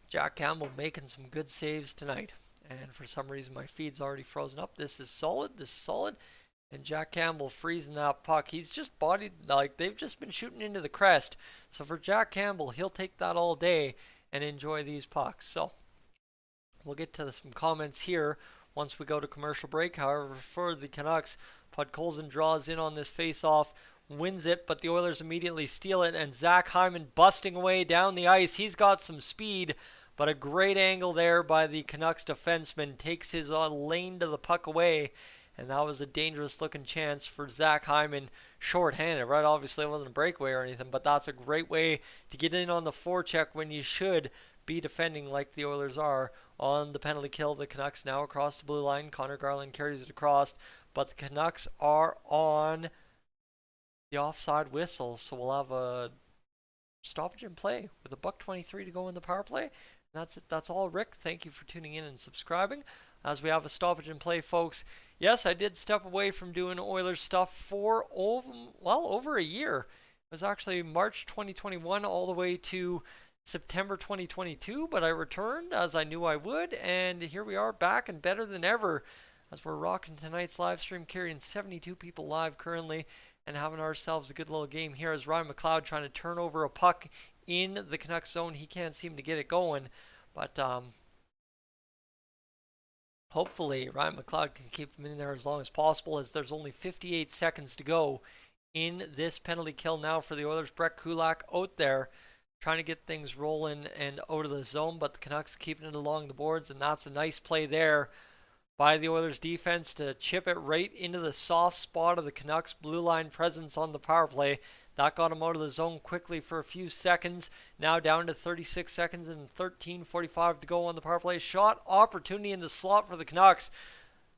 Jack Campbell making some good saves tonight, and for some reason my feed's already frozen up. This is solid. This is solid. And Jack Campbell freezing that puck. He's just bodied, like they've just been shooting into the crest. So for Jack Campbell, he'll take that all day. and enjoy these pucks. So we'll get to some comments here once we go to commercial break. However, for the Canucks, Podkolzin draws in on this face-off, wins it, but the Oilers immediately steal it, and Zach Hyman busting away down the ice. He's got some speed, but a great angle there by the Canucks defenseman takes his lane to the puck away, and that was a dangerous-looking chance for Zach Hyman, short-handed, right? Obviously, it wasn't a breakaway or anything, but that's a great way to get in on the forecheck when you should be defending like the Oilers are on the penalty kill. The Canucks now across the blue line. Connor Garland carries it across, but the Canucks are on the offside whistle, so we'll have a stoppage in play with a $1:23 to go in the power play. And that's it. That's all, Rick. Thank you for tuning in and subscribing. As we have a stoppage in play, folks. Yes, I did step away from doing Oilers stuff for over a year. It was actually March 2021 all the way to September 2022, but I returned as I knew I would, and here we are back and better than ever as we're rocking tonight's live stream, carrying 72 people live currently, and having ourselves a good little game here as Ryan Mcleod trying to turn over a puck in the Canucks zone. He can't seem to get it going, but hopefully Ryan Mcleod can keep him in there as long as possible, as there's only 58 seconds to go in this penalty kill now for the Oilers. Brett Kulak out there trying to get things rolling and out of the zone, but the Canucks keeping it along the boards, and that's a nice play there by the Oilers defense to chip it right into the soft spot of the Canucks blue line presence on the power play. That got him out of the zone quickly for a few seconds. Now down to 36 seconds and 13:45 to go on the power play. Shot opportunity in the slot for the Canucks.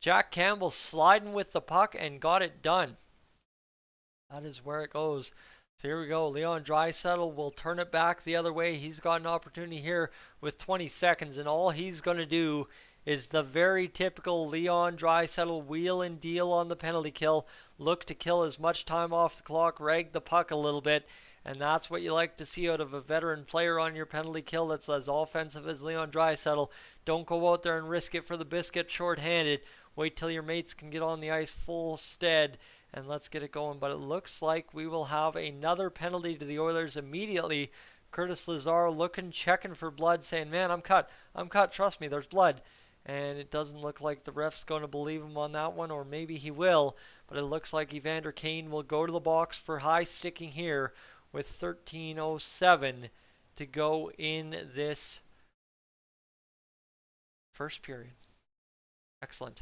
Jack Campbell sliding with the puck and got it done. That is where it goes. So here we go. Leon Draisaitl will turn it back the other way. He's got an opportunity here with 20 seconds, and all he's going to do is the very typical Leon Draisaitl wheel and deal on the penalty kill. Look to kill as much time off the clock, rag the puck a little bit, and that's what you like to see out of a veteran player on your penalty kill that's as offensive as Leon Draisaitl. Don't go out there and risk it for the biscuit short-handed. Wait till your mates can get on the ice full stead, and let's get it going. But it looks like we will have another penalty to the Oilers immediately. Curtis Lazar looking, checking for blood, saying, man, I'm cut, trust me, there's blood. And it doesn't look like the ref's going to believe him on that one, or maybe he will. But it looks like Evander Kane will go to the box for high sticking here with 13:07 to go in this first period. Excellent.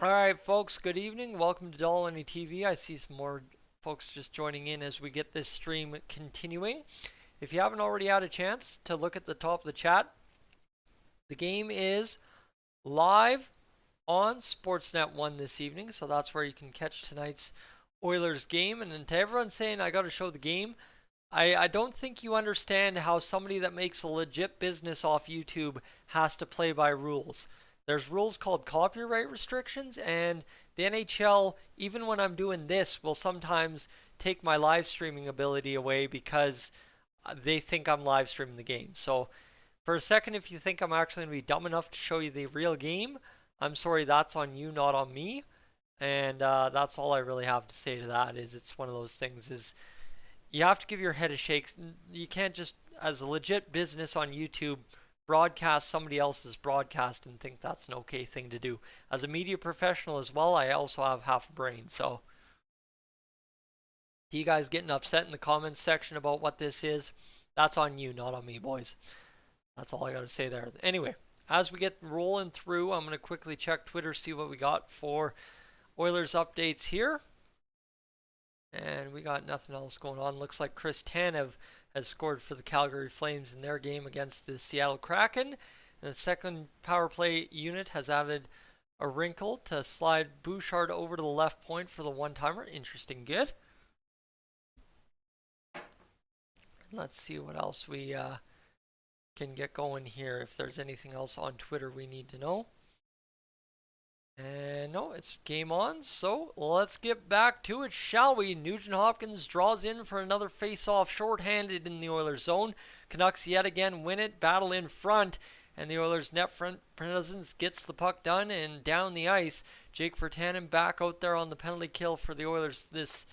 All right, folks, good evening. Welcome to Dolynny TV. I see some more folks just joining in as we get this stream continuing. If you haven't already had a chance to look at the top of the chat, the game is live on Sportsnet 1 this evening, so that's where you can catch tonight's Oilers game. And then to everyone saying I got to show the game, I don't think you understand how somebody that makes a legit business off YouTube has to play by rules. There's rules called copyright restrictions, and the NHL, even when I'm doing this, will sometimes take my live streaming ability away because they think I'm live streaming the game. So for a second, if you think I'm actually going to be dumb enough to show you the real game, I'm sorry, that's on you, not on me. And that's all I really have to say to that. Is it's one of those things, is you have to give your head a shake. You can't just, as a legit business on YouTube, broadcast somebody else's broadcast and think that's an okay thing to do. As a media professional as well, I also have half a brain, so you guys getting upset in the comments section about what this is, that's on you, not on me, boys. That's all I got to say there. Anyway, as we get rolling through, I'm going to quickly check Twitter, see what we got for Oilers updates here. And we got nothing else going on. Looks like Chris Tanev has scored for the Calgary Flames in their game against the Seattle Kraken. And the second power play unit has added a wrinkle to slide Bouchard over to the left point for the one-timer. Interesting, good. Let's see what else we can get going here. If there's anything else on Twitter we need to know. And no, it's game on. So let's get back to it, shall we? Nugent Hopkins draws in for another face-off short-handed in the Oilers zone. Canucks yet again win it, battle in front, and the Oilers net front presence gets the puck done and down the ice. Jake Virtanen back out there on the penalty kill for the Oilers this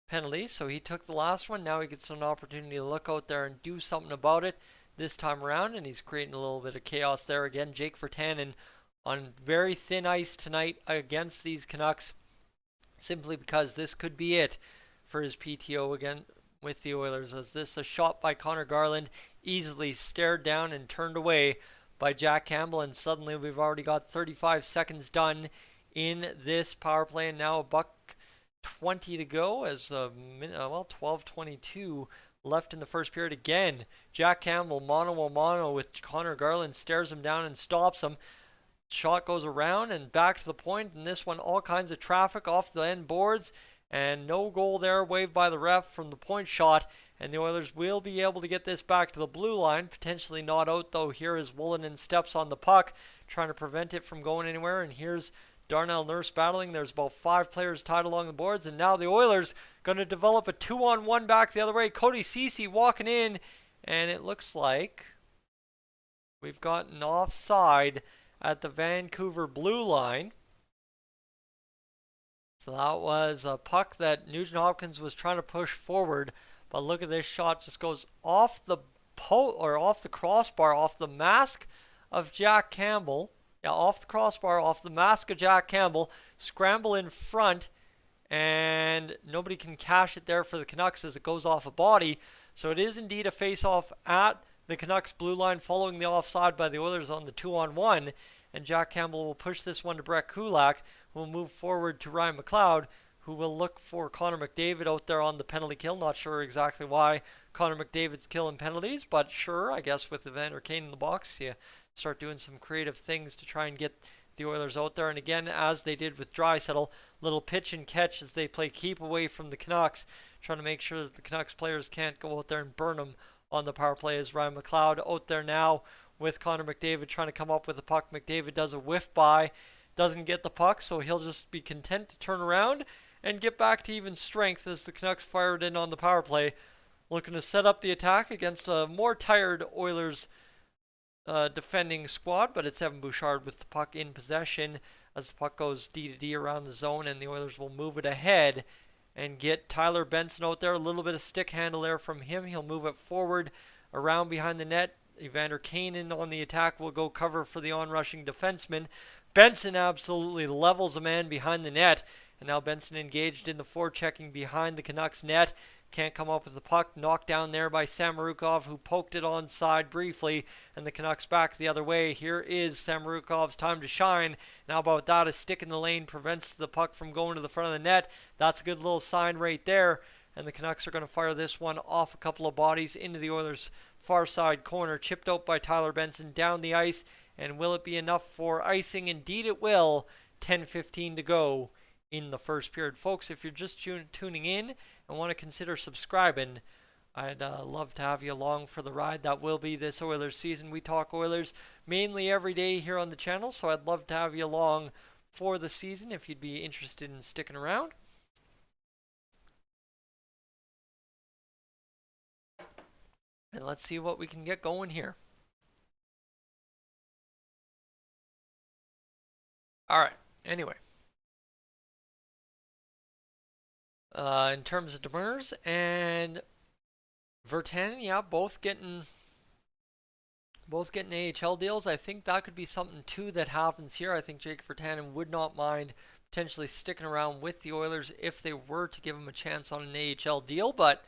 penalty, so he took the last one. Now he gets an opportunity to look out there and do something about it this time around, and he's creating a little bit of chaos there again. Jake Virtanen on very thin ice tonight against these Canucks, simply because this could be it for his PTO again with the Oilers. As this a shot by Connor Garland, easily stared down and turned away by Jack Campbell, and suddenly we've already got 35 seconds done in this power play, and now a $1:20 to go as 12:22 left in the first period. Again, Jack Campbell mano-a-mano with Connor Garland, stares him down and stops him. Shot goes around and back to the point, and this one all kinds of traffic off the end boards, and no goal there, waved by the ref from the point shot, and the Oilers will be able to get this back to the blue line. Potentially not out though here as Wolanin steps on the puck, trying to prevent it from going anywhere, and here's Darnell Nurse battling. There's about 5 players tied along the boards, and now the Oilers going to develop a 2-on-1 back the other way. Cody Ceci walking in, and it looks like we've got an offside at the Vancouver blue line. So that was a puck that Nugent Hopkins was trying to push forward, but look at this shot, just goes off the off the crossbar, off the mask of Jack Campbell. Yeah, off the crossbar, off the mask of Jack Campbell. Scramble in front, and nobody can cash it there for the Canucks as it goes off a body. So it is indeed a face-off at the Canucks blue line following the offside by the Oilers on the 2-on-1. And Jack Campbell will push this one to Brett Kulak, who will move forward to Ryan Mcleod, who will look for Connor McDavid out there on the penalty kill. Not sure exactly why Connor McDavid's killing penalties, but sure, I guess with Evander Kane in the box, you start doing some creative things to try and get the Oilers out there. And again, as they did with Draisaitl, little pitch and catch as they play keep away from the Canucks, trying to make sure that the Canucks players can't go out there and burn them on the power play. As Ryan Mcleod out there now with Connor McDavid trying to come up with the puck. McDavid does a whiff by, doesn't get the puck, so he'll just be content to turn around and get back to even strength as the Canucks fire it in on the power play, looking to set up the attack against a more tired Oilers defending squad. But it's Evan Bouchard with the puck in possession as the puck goes D to D around the zone, and the Oilers will move it ahead and get Tyler Benson out there. A little bit of stick handle there from him. He'll move it forward around behind the net. Evander Kane in on the attack will go cover for the on-rushing defenseman. Benson absolutely levels a man behind the net, and now Benson engaged in the forechecking behind the Canucks net. Can't come up with the puck. Knocked down there by Samorukov, who poked it onside briefly, and the Canucks back the other way. Here is Samorukov's time to shine. Now about that, a stick in the lane prevents the puck from going to the front of the net. That's a good little sign right there, and the Canucks are going to fire this one off a couple of bodies into the Oilers' far side corner. Chipped out by Tyler Benson down the ice, and will it be enough for icing? Indeed it will. 10:15 to go in the first period. Folks, if you're just tuning in and want to consider subscribing, I'd love to have you along for the ride that will be this Oilers season. We talk Oilers mainly every day here on the channel, so I'd love to have you along for the season if you'd be interested in sticking around. And let's see what we can get going here. All right, anyway. In terms of Demers and Virtanen, yeah, both getting AHL deals. I think that could be something too that happens here. I think Jake Virtanen would not mind potentially sticking around with the Oilers if they were to give him a chance on an AHL deal, but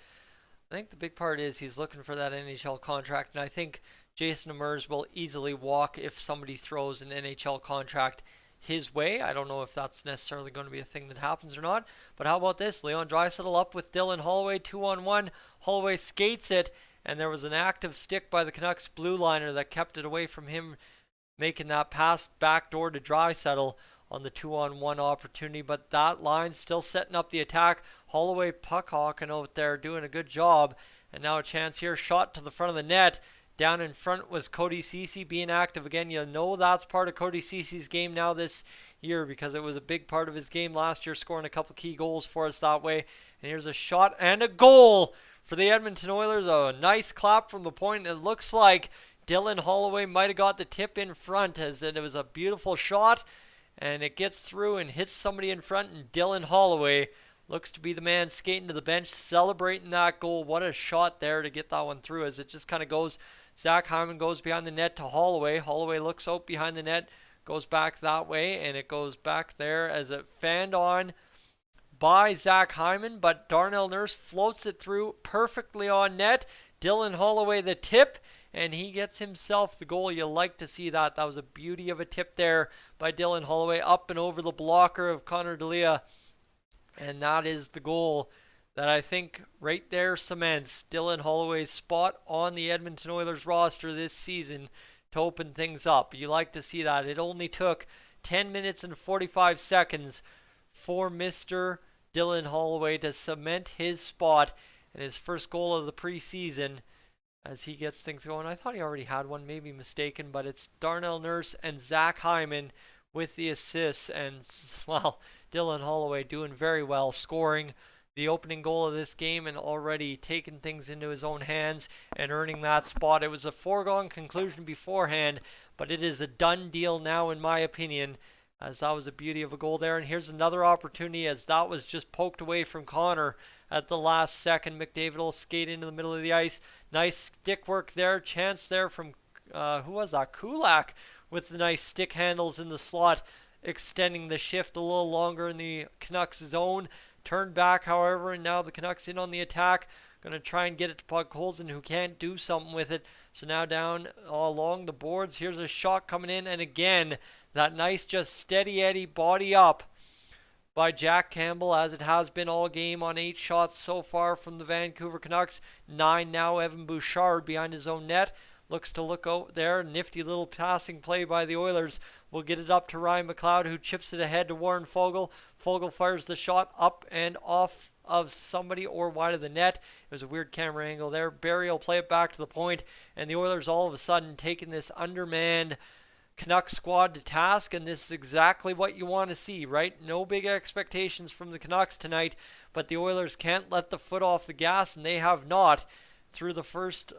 I think the big part is he's looking for that NHL contract, and I think Jason Demers will easily walk if somebody throws an NHL contract his way. I don't know if that's necessarily going to be a thing that happens or not, but how about this? Leon Draisaitl up with Dylan Holloway, 2-on-1. Holloway skates it, and there was an active stick by the Canucks blue liner that kept it away from him making that pass backdoor to Draisaitl on the 2-on-1 opportunity, but that line still setting up the attack. Holloway puck hawking out there, doing a good job, and now a chance here. Shot to the front of the net. Down in front was Cody Ceci being active again. You know that's part of Cody Ceci's game now this year because it was a big part of his game last year, scoring a couple key goals for us that way. And here's a shot and a goal for the Edmonton Oilers. A nice clap from the point. It looks like Dylan Holloway might have got the tip in front, as it was a beautiful shot, and it gets through and hits somebody in front, and Dylan Holloway looks to be the man skating to the bench, celebrating that goal. What a shot there to get that one through as it just kind of goes. Zach Hyman goes behind the net to Holloway. Holloway looks out behind the net, goes back that way, and it goes back there as it fanned on by Zach Hyman, but Darnell Nurse floats it through perfectly on net. Dylan Holloway the tip, and he gets himself the goal. You like to see that. That was a beauty of a tip there by Dylan Holloway up and over the blocker of Connor D'Elia. And that is the goal that I think right there cements Dylan Holloway's spot on the Edmonton Oilers roster this season to open things up. You like to see that. It only took 10 minutes and 45 seconds for Mr. Dylan Holloway to cement his spot and his first goal of the preseason as he gets things going. I thought he already had one, maybe mistaken, but it's Darnell Nurse and Zach Hyman with the assists, and, well, Dylan Holloway doing very well, scoring the opening goal of this game and already taking things into his own hands and earning that spot. It was a foregone conclusion beforehand, but it is a done deal now in my opinion, as that was the beauty of a goal there. And here's another opportunity as that was just poked away from Connor at the last second. McDavid will skate into the middle of the ice. Nice stick work there. Chance there from, who was that? Kulak with the nice stick handles in the slot, extending the shift a little longer in the Canucks zone. Turned back, however, and now the Canucks in on the attack. Going to try and get it to Podkolzin, who can't do something with it. So now down along the boards. Here's a shot coming in, and again, that nice just steady Eddie body up by Jack Campbell, as it has been all game on 8 shots so far from the Vancouver Canucks. 9 now. Evan Bouchard behind his own net. Looks to look out there. Nifty little passing play by the Oilers. We'll get it up to Ryan Mcleod, who chips it ahead to Warren Foegele. Foegele fires the shot up and off of somebody or wide of the net. It was a weird camera angle there. Barry will play it back to the point, and the Oilers all of a sudden taking this undermanned Canucks squad to task, and this is exactly what you want to see, right? No big expectations from the Canucks tonight, but the Oilers can't let the foot off the gas, and they have not through the first,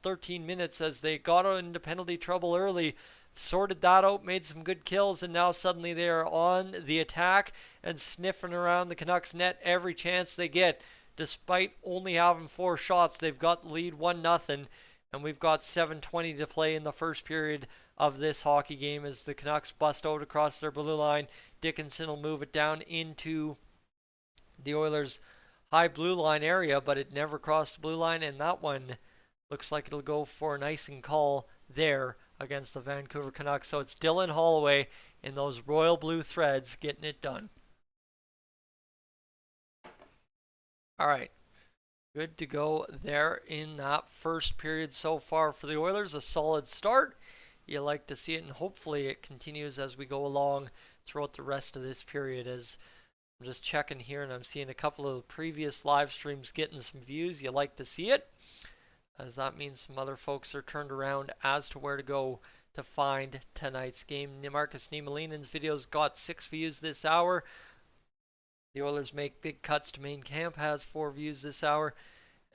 13 minutes as they got into penalty trouble early. Sorted that out, made some good kills, and now suddenly they are on the attack and sniffing around the Canucks net every chance they get. Despite only having 4 shots, they've got the lead 1-0, and we've got 7:20 to play in the first period of this hockey game as the Canucks bust out across their blue line. Dickinson will move it down into the Oilers' high blue line area, but it never crossed the blue line, and that one looks like it'll go for an icing call there against the Vancouver Canucks. So it's Dylan Holloway in those royal blue threads getting it done. All right. Good to go there in that first period so far for the Oilers. A solid start. You like to see it, and hopefully it continues as we go along throughout the rest of this period. As I'm just checking here, and I'm seeing a couple of the previous live streams getting some views. You like to see it, as that means some other folks are turned around as to where to go to find tonight's game. Marcus Niemalinen's videos got 6 views this hour. The Oilers make big cuts to main camp has 4 views this hour.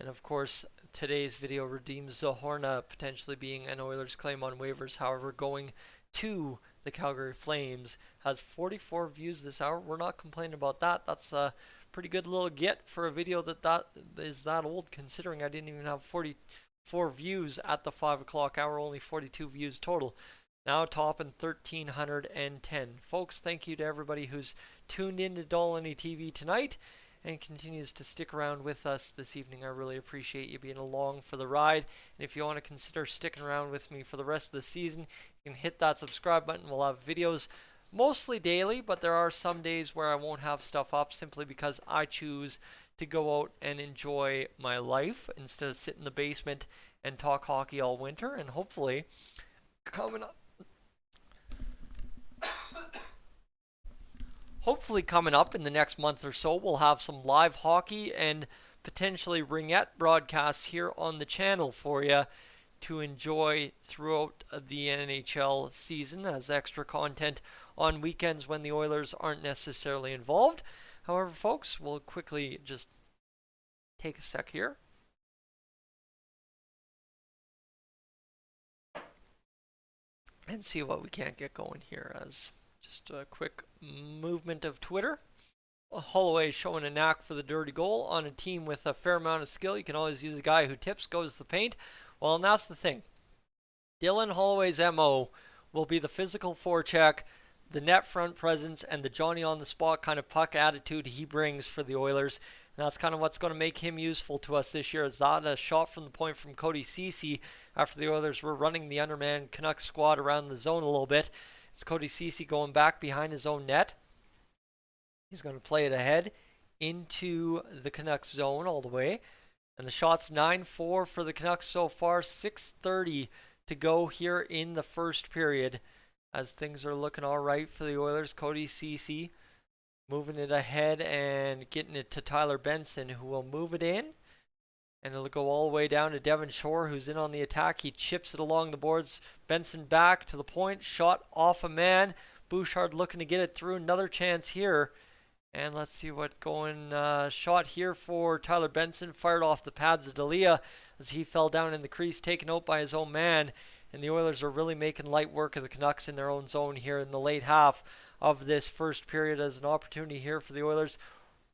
And of course, today's video redeems Zohorna potentially being an Oilers claim on waivers. However, going to the Calgary Flames has 44 views this hour. We're not complaining about that. That's a pretty good little get for a video that is that old, considering I didn't even have 44 views at the 5 o'clock hour, only 42 views total. Now topping 1,310. Folks, thank you to everybody who's tuned in to Dolynny TV tonight and continues to stick around with us this evening. I really appreciate you being along for the ride. And if you want to consider sticking around with me for the rest of the season, you can hit that subscribe button. We'll have videos mostly daily, but there are some days where I won't have stuff up simply because I choose to go out and enjoy my life instead of sit in the basement and talk hockey all winter. And hopefully coming up in the next month or so, we'll have some live hockey and potentially ringette broadcasts here on the channel for you to enjoy throughout the NHL season as extra content on weekends when the Oilers aren't necessarily involved. However, folks, we'll quickly just take a sec here. And see what we can't get going here as just a quick movement of Twitter. Holloway showing a knack for the dirty goal on a team with a fair amount of skill. You can always use a guy who tips, goes to the paint. Well, and that's the thing. Dylan Holloway's MO will be the physical forecheck, the net front presence, and the Johnny on the spot kind of puck attitude he brings for the Oilers. And that's kind of what's going to make him useful to us this year. Is that a shot from the point from Cody Ceci after the Oilers were running the underman Canucks squad around the zone a little bit. It's Cody Ceci going back behind his own net. He's going to play it ahead into the Canucks zone all the way. And the shot's 9-4 for the Canucks so far. 6:30 to go here in the first period as things are looking all right for the Oilers. Cody Ceci moving it ahead and getting it to Tyler Benson, who will move it in. And it'll go all the way down to Devon Shore, who's in on the attack. He chips it along the boards. Benson back to the point. Shot off a man. Bouchard looking to get it through. Another chance here. And let's see what going. Shot here for Tyler Benson. Fired off the pads of D'Elia as he fell down in the crease, taken out by his own man. And the Oilers are really making light work of the Canucks in their own zone here in the late half of this first period as an opportunity here for the Oilers.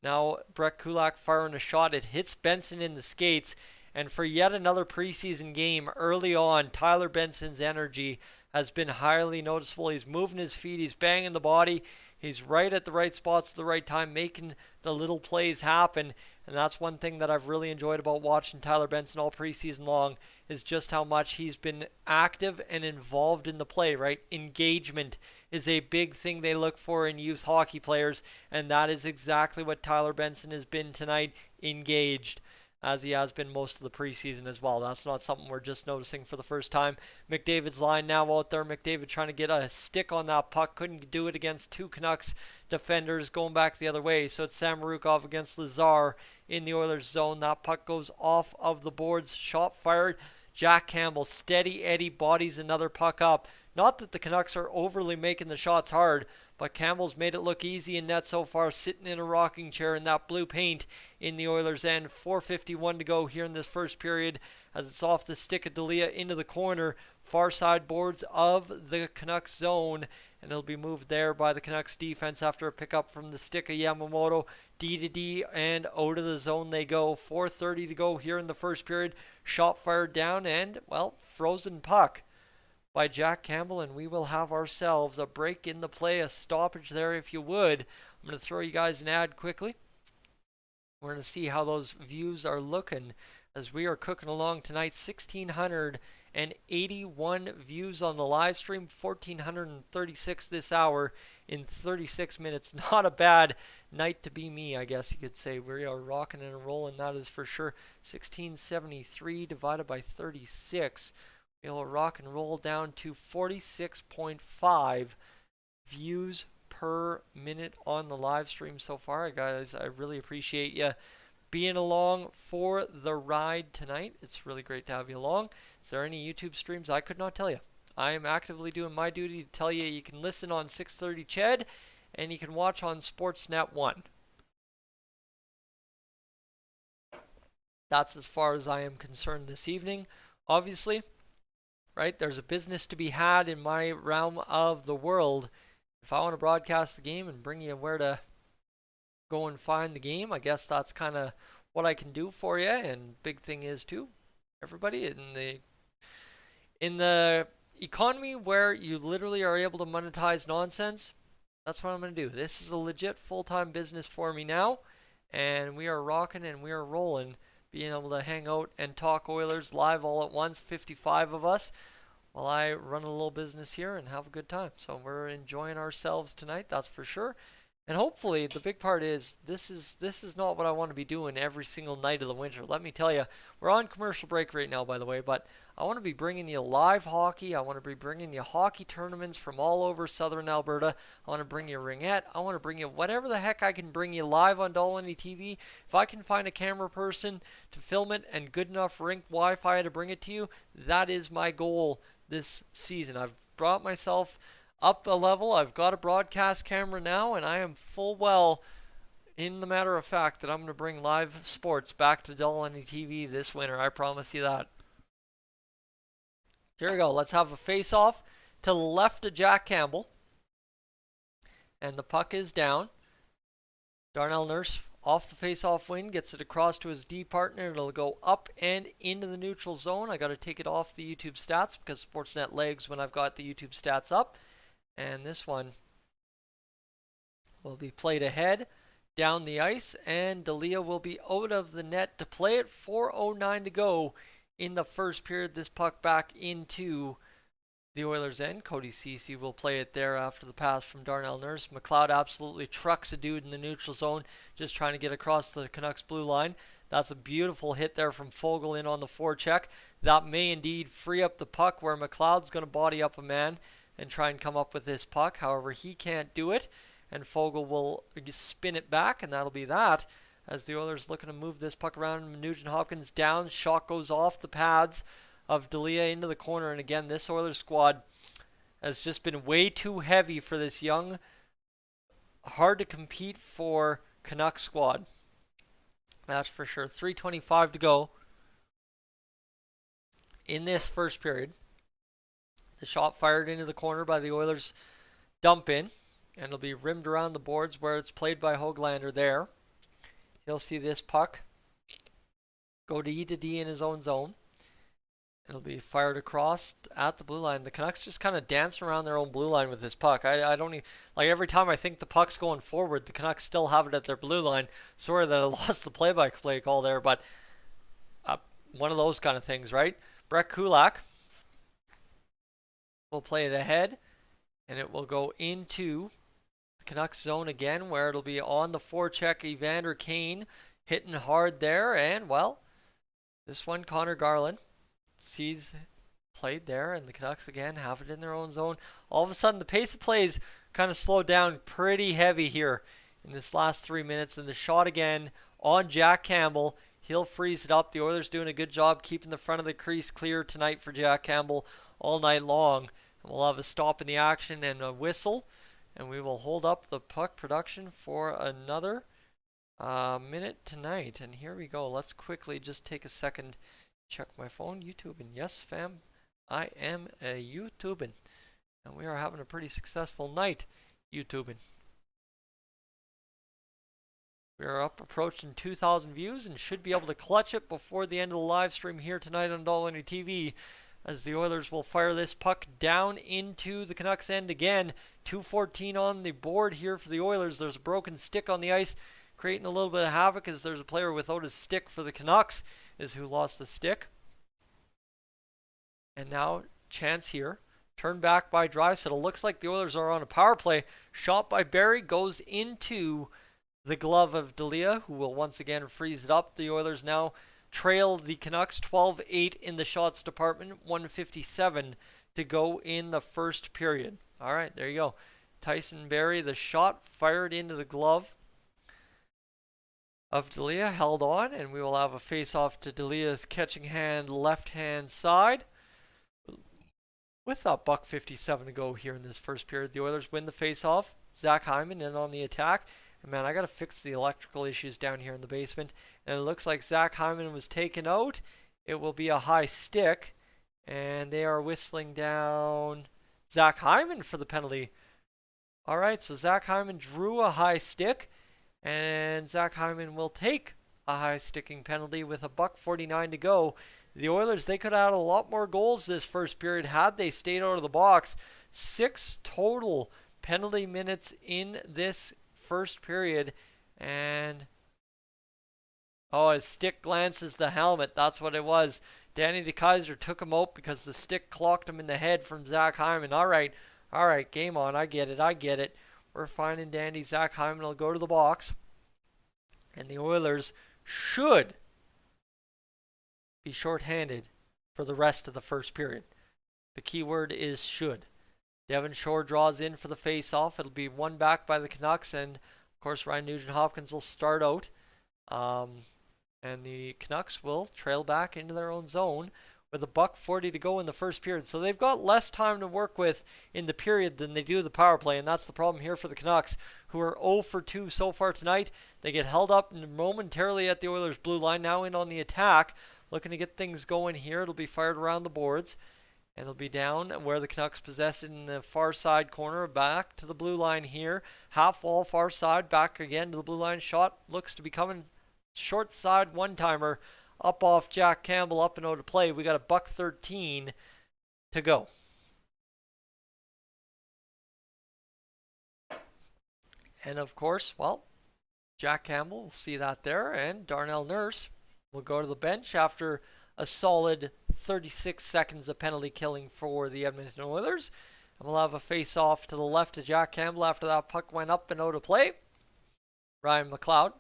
Now Brett Kulak firing a shot. It hits Benson in the skates. And for yet another preseason game early on, Tyler Benson's energy has been highly noticeable. He's moving his feet. He's banging the body. He's right at the right spots at the right time, making the little plays happen. And that's one thing that I've really enjoyed about watching Tyler Benson all preseason long is just how much he's been active and involved in the play, right? Engagement is a big thing they look for in youth hockey players, and that is exactly what Tyler Benson has been tonight, engaged, as he has been most of the preseason as well. That's not something we're just noticing for the first time. McDavid's line now out there. McDavid trying to get a stick on that puck. Couldn't do it against two Canucks defenders going back the other way. So it's Samorukov against Lazar in the Oilers zone. That puck goes off of the boards. Shot fired. Jack Campbell, steady Eddie, bodies another puck up. Not that the Canucks are overly making the shots hard, but Campbell's made it look easy in net so far, sitting in a rocking chair in that blue paint in the Oilers' end. 4:51 to go here in this first period as it's off the stick of D'Elia into the corner, far side boards of the Canucks zone, and it'll be moved there by the Canucks defense after a pickup from the stick of Yamamoto. D to D and out of the zone they go. 4:30 to go here in the first period. Shot fired down and, well, frozen puck by Jack Campbell, and we will have ourselves a break in the play, a stoppage there if you would. I'm going to throw you guys an ad quickly. We're going to see how those views are looking as we are cooking along tonight. 1,681 views on the live stream, 1,436 this hour in 36 minutes. Not a bad night to be me, I guess you could say. We are rocking and rolling, that is for sure. 1,673 divided by 36. It'll rock and roll down to 46.5 views per minute on the live stream so far. Guys, I really appreciate you being along for the ride tonight. It's really great to have you along. Is there any YouTube streams? I could not tell you. I am actively doing my duty to tell you you can listen on 630 Ched and you can watch on Sportsnet 1. That's as far as I am concerned this evening. Obviously, right, there's a business to be had in my realm of the world. If I want to broadcast the game and bring you where to go and find the game, I guess that's kind of what I can do for you. And big thing is too, everybody in the economy where you literally are able to monetize nonsense, that's what I'm going to do. This is a legit full-time business for me now, and we are rocking and we are rolling, being able to hang out and talk Oilers live all at once, 55 of us, while I run a little business here and have a good time. So we're enjoying ourselves tonight, that's for sure. And hopefully the big part is this is not what I want to be doing every single night of the winter. Let me tell you, we're on commercial break right now, by the way, but I want to be bringing you live hockey. I want to be bringing you hockey tournaments from all over southern Alberta. I want to bring you ringette. I want to bring you whatever the heck I can bring you live on Dolynny TV. If I can find a camera person to film it and good enough rink Wi-Fi to bring it to you, that is my goal this season. I've brought myself up a level. I've got a broadcast camera now, and I am full well in the matter of fact that I'm going to bring live sports back to Dolynny TV this winter. I promise you that. Here we go. Let's have a face-off to the left of Jack Campbell. And the puck is down. Darnell Nurse off the face-off win, gets it across to his D partner. It'll go up and into the neutral zone. I got to take it off the YouTube stats because Sportsnet lags when I've got the YouTube stats up. And this one will be played ahead down the ice, and Dolynny will be out of the net to play it. 4:09 to go in the first period. This puck back into the Oilers' end. Cody Ceci will play it there after the pass from Darnell Nurse. Mcleod absolutely trucks a dude in the neutral zone, just trying to get across the Canucks blue line. That's a beautiful hit there from Foegele in on the forecheck. That may indeed free up the puck where Mcleod's going to body up a man and try and come up with this puck. However, he can't do it, and Foegele will spin it back, and that'll be that. As the Oilers looking to move this puck around, Nugent Hopkins down, shot goes off the pads of Dolynny into the corner, and again, this Oilers squad has just been way too heavy for this young, hard to compete for Canucks squad. That's for sure. 3:25 to go in this first period. The shot fired into the corner by the Oilers dump in, and it'll be rimmed around the boards where it's played by Höglander there. He'll see this puck go D in his own zone. It'll be fired across at the blue line. The Canucks just kind of dance around their own blue line with this puck. I don't even, like every time I think the puck's going forward, the Canucks still have it at their blue line. Sorry that I lost the play-by-play call there, but one of those kind of things, right? Brett Kulak will play it ahead, and it will go into the Canucks zone again, where it'll be on the forecheck. Evander Kane hitting hard there, and well, this one Connor Garland sees played there, and the Canucks again have it in their own zone. All of a sudden, the pace of plays kind of slowed down pretty heavy here in this last 3 minutes, and the shot again on Jack Campbell. He'll freeze it up. The Oilers doing a good job keeping the front of the crease clear tonight for Jack Campbell all night long. And we'll have a stop in the action and a whistle, and we will hold up the puck production for another minute tonight. And here we go. Let's quickly just take a second, check my phone. YouTubing. Yes, fam. I am a YouTubing. And we are having a pretty successful night YouTubing. We are up approaching 2,000 views and should be able to clutch it before the end of the live stream here tonight on Dolynny TV, as the Oilers will fire this puck down into the Canucks end again. 2:14 on the board here for the Oilers. There's a broken stick on the ice, creating a little bit of havoc, as there's a player without his stick for the Canucks is who lost the stick. And now chance here. Turned back by Draisaitl. Looks like the Oilers are on a power play. Shot by Barry goes into the glove of Dolynny, who will once again freeze it up. The Oilers now trail the Canucks 12-8 in the shots department. 1:57 to go in the first period. All right, there you go. Tyson Barrie, the shot fired into the glove of Dolynny, held on, and we will have a face-off to Dolynny's catching hand, left-hand side. With a $1:57 to go here in this first period, the Oilers win the face-off. Zach Hyman in on the attack. And man, I got to fix the electrical issues down here in the basement. And it looks like Zach Hyman was taken out. It will be a high stick. And they are whistling down Zach Hyman for the penalty. All right, so Zach Hyman drew a high stick. And Zach Hyman will take a high sticking penalty with a $1:49 to go. The Oilers, they could have had a lot more goals this first period had they stayed out of the box. 6 total penalty minutes in this first period, and his stick glances the helmet. That's what it was. Danny DeKeyser took him out because the stick clocked him in the head from Zach Hyman. All right, game on. I get it. We're finding Dandy. Zach Hyman will go to the box, and the Oilers should be shorthanded for the rest of the first period. The key word is should. Devon Shore draws in for the face-off. It'll be one back by the Canucks, and of course Ryan Nugent-Hopkins will start out. And the Canucks will trail back into their own zone with a $1:40 to go in the first period. So they've got less time to work with in the period than they do the power play, and that's the problem here for the Canucks, who are 0 for 2 so far tonight. They get held up momentarily at the Oilers' blue line, now in on the attack, looking to get things going here. It'll be fired around the boards. And it'll be down where the Canucks possess it in the far side corner. Back to the blue line here. Half wall, far side. Back again to the blue line. Shot looks to be coming short side. One-timer up off Jack Campbell. Up and out of play. We got a $1:13 to go. And of course, well, Jack Campbell will see that there. And Darnell Nurse will go to the bench after a solid 36 seconds of penalty killing for the Edmonton Oilers. And we'll have a face-off to the left of Jack Campbell after that puck went up and out of play. Ryan Mcleod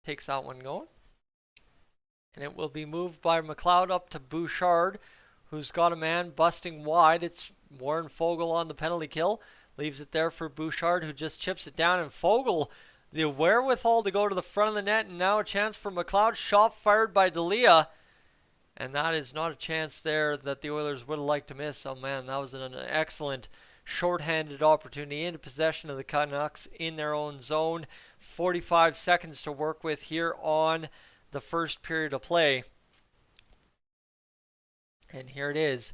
takes that one going. And it will be moved by Mcleod up to Bouchard, who's got a man busting wide. It's Warren Foegele on the penalty kill. Leaves it there for Bouchard, who just chips it down. And Foegele, the wherewithal to go to the front of the net. And now a chance for Mcleod. Shot fired by Dolynny. And that is not a chance there that the Oilers would have liked to miss. Oh man, that was an excellent shorthanded opportunity into possession of the Canucks in their own zone. 45 seconds to work with here on the first period of play. And here it is.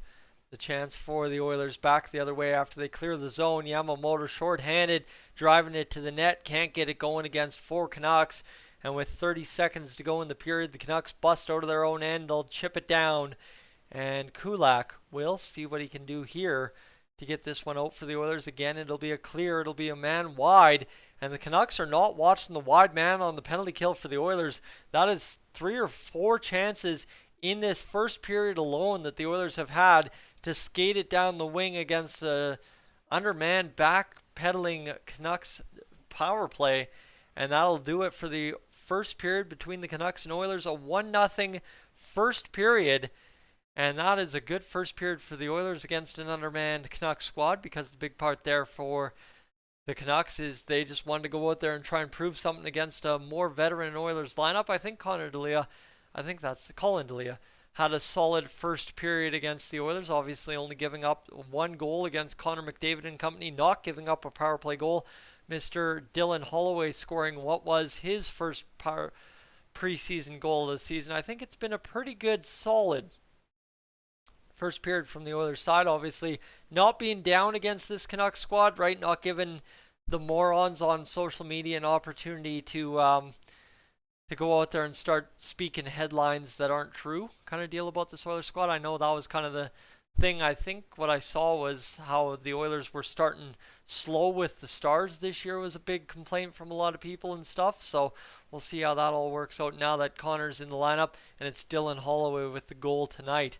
The chance for the Oilers back the other way after they clear the zone. Yamamoto short-handed, driving it to the net. Can't get it going against 4 Canucks. And with 30 seconds to go in the period, the Canucks bust out of their own end. They'll chip it down. And Kulak will see what he can do here to get this one out for the Oilers. Again, it'll be a clear. It'll be a man wide. And the Canucks are not watching the wide man on the penalty kill for the Oilers. That is 3 or 4 chances in this first period alone that the Oilers have had to skate it down the wing against a undermanned back-pedaling Canucks power play. And that'll do it for the first period between the Canucks and Oilers. A 1-0 first period. And that is a good first period for the Oilers against an undermanned Canucks squad, because the big part there for the Canucks is they just wanted to go out there and try and prove something against a more veteran Oilers lineup. I think Colin Dolynny had a solid first period against the Oilers, obviously only giving up 1 goal against Connor McDavid and company, not giving up a power play goal. Mr. Dylan Holloway scoring what was his first preseason goal of the season. I think it's been a pretty good, solid first period from the Oilers side. Obviously, not being down against this Canucks squad, right? Not giving the morons on social media an opportunity to go out there and start speaking headlines that aren't true kind of deal about this Oilers squad. I know that was kind of the thing. I think what I saw was how the Oilers were starting slow with the Stars this year was a big complaint from a lot of people and stuff. So we'll see how that all works out now that Connor's in the lineup and it's Dylan Holloway with the goal tonight.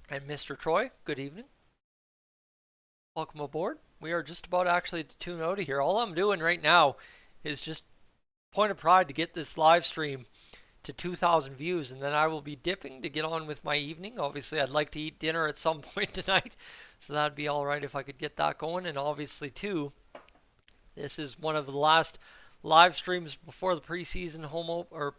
And Mr. Troy, good evening. Welcome aboard. We are just about actually to tune out of here. All I'm doing right now is just point of pride to get this live stream to 2,000 views, and then I will be dipping to get on with my evening. Obviously, I'd like to eat dinner at some point tonight, so that'd be all right if I could get that going. And obviously, too, this is one of the last live streams before the preseason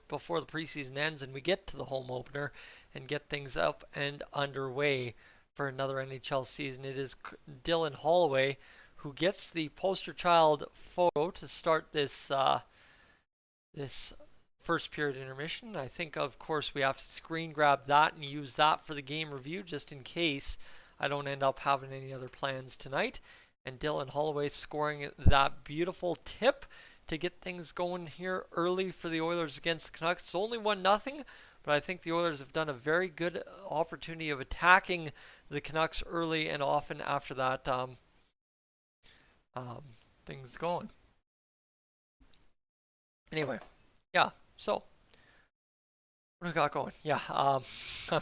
before the preseason ends, and we get to the home opener and get things up and underway for another NHL season. It is Dylan Holloway who gets the poster child photo to start this this first period intermission. I think, of course, we have to screen grab that and use that for the game review just in case I don't end up having any other plans tonight. And Dylan Holloway scoring that beautiful tip to get things going here early for the Oilers against the Canucks. It's only 1-0, but I think the Oilers have done a very good opportunity of attacking the Canucks early and often after that things going. Anyway, yeah, so what do we got going? Yeah, I'm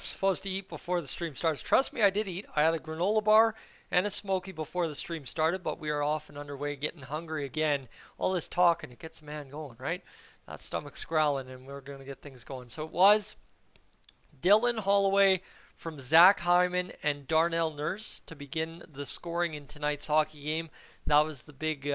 supposed to eat before the stream starts. Trust me, I did eat. I had a granola bar and a Smoky before the stream started, but we are off and underway, getting hungry again. All this talking, it gets a man going, right? That stomach's growling, and we're going to get things going. So it was Dylan Holloway from Zach Hyman and Darnell Nurse to begin the scoring in tonight's hockey game. That was the big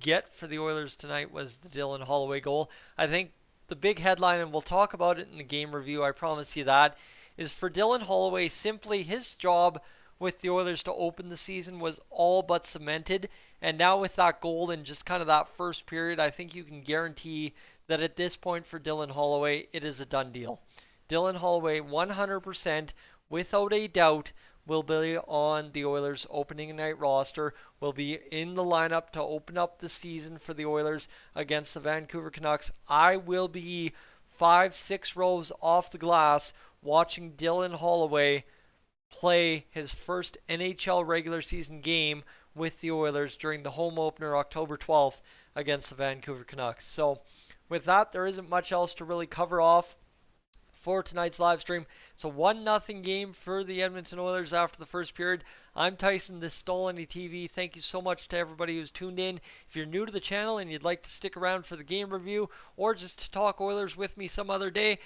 get for the Oilers tonight, was the Dylan Holloway goal. I think the big headline, and we'll talk about it in the game review, I promise you that, is for Dylan Holloway, simply his job with the Oilers to open the season was all but cemented. And now with that goal in just kind of that first period, I think you can guarantee that at this point for Dylan Holloway, it is a done deal. Dylan Holloway 100% without a doubt will be on the Oilers opening night roster, will be in the lineup to open up the season for the Oilers against the Vancouver Canucks. I will be 5-6 rows off the glass watching Dylan Holloway play his first NHL regular season game with the Oilers during the home opener October 12th against the Vancouver Canucks. So with that, there isn't much else to really cover off for tonight's live stream. It's a 1-0 game for the Edmonton Oilers after the first period. I'm Tyson, this is Dolynny TV. Thank you so much to everybody who's tuned in. If you're new to the channel and you'd like to stick around for the game review or just to talk Oilers with me some other day,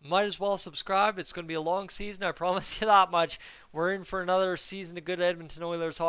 might as well subscribe. It's going to be a long season, I promise you that much. We're in for another season of good Edmonton Oilers hockey.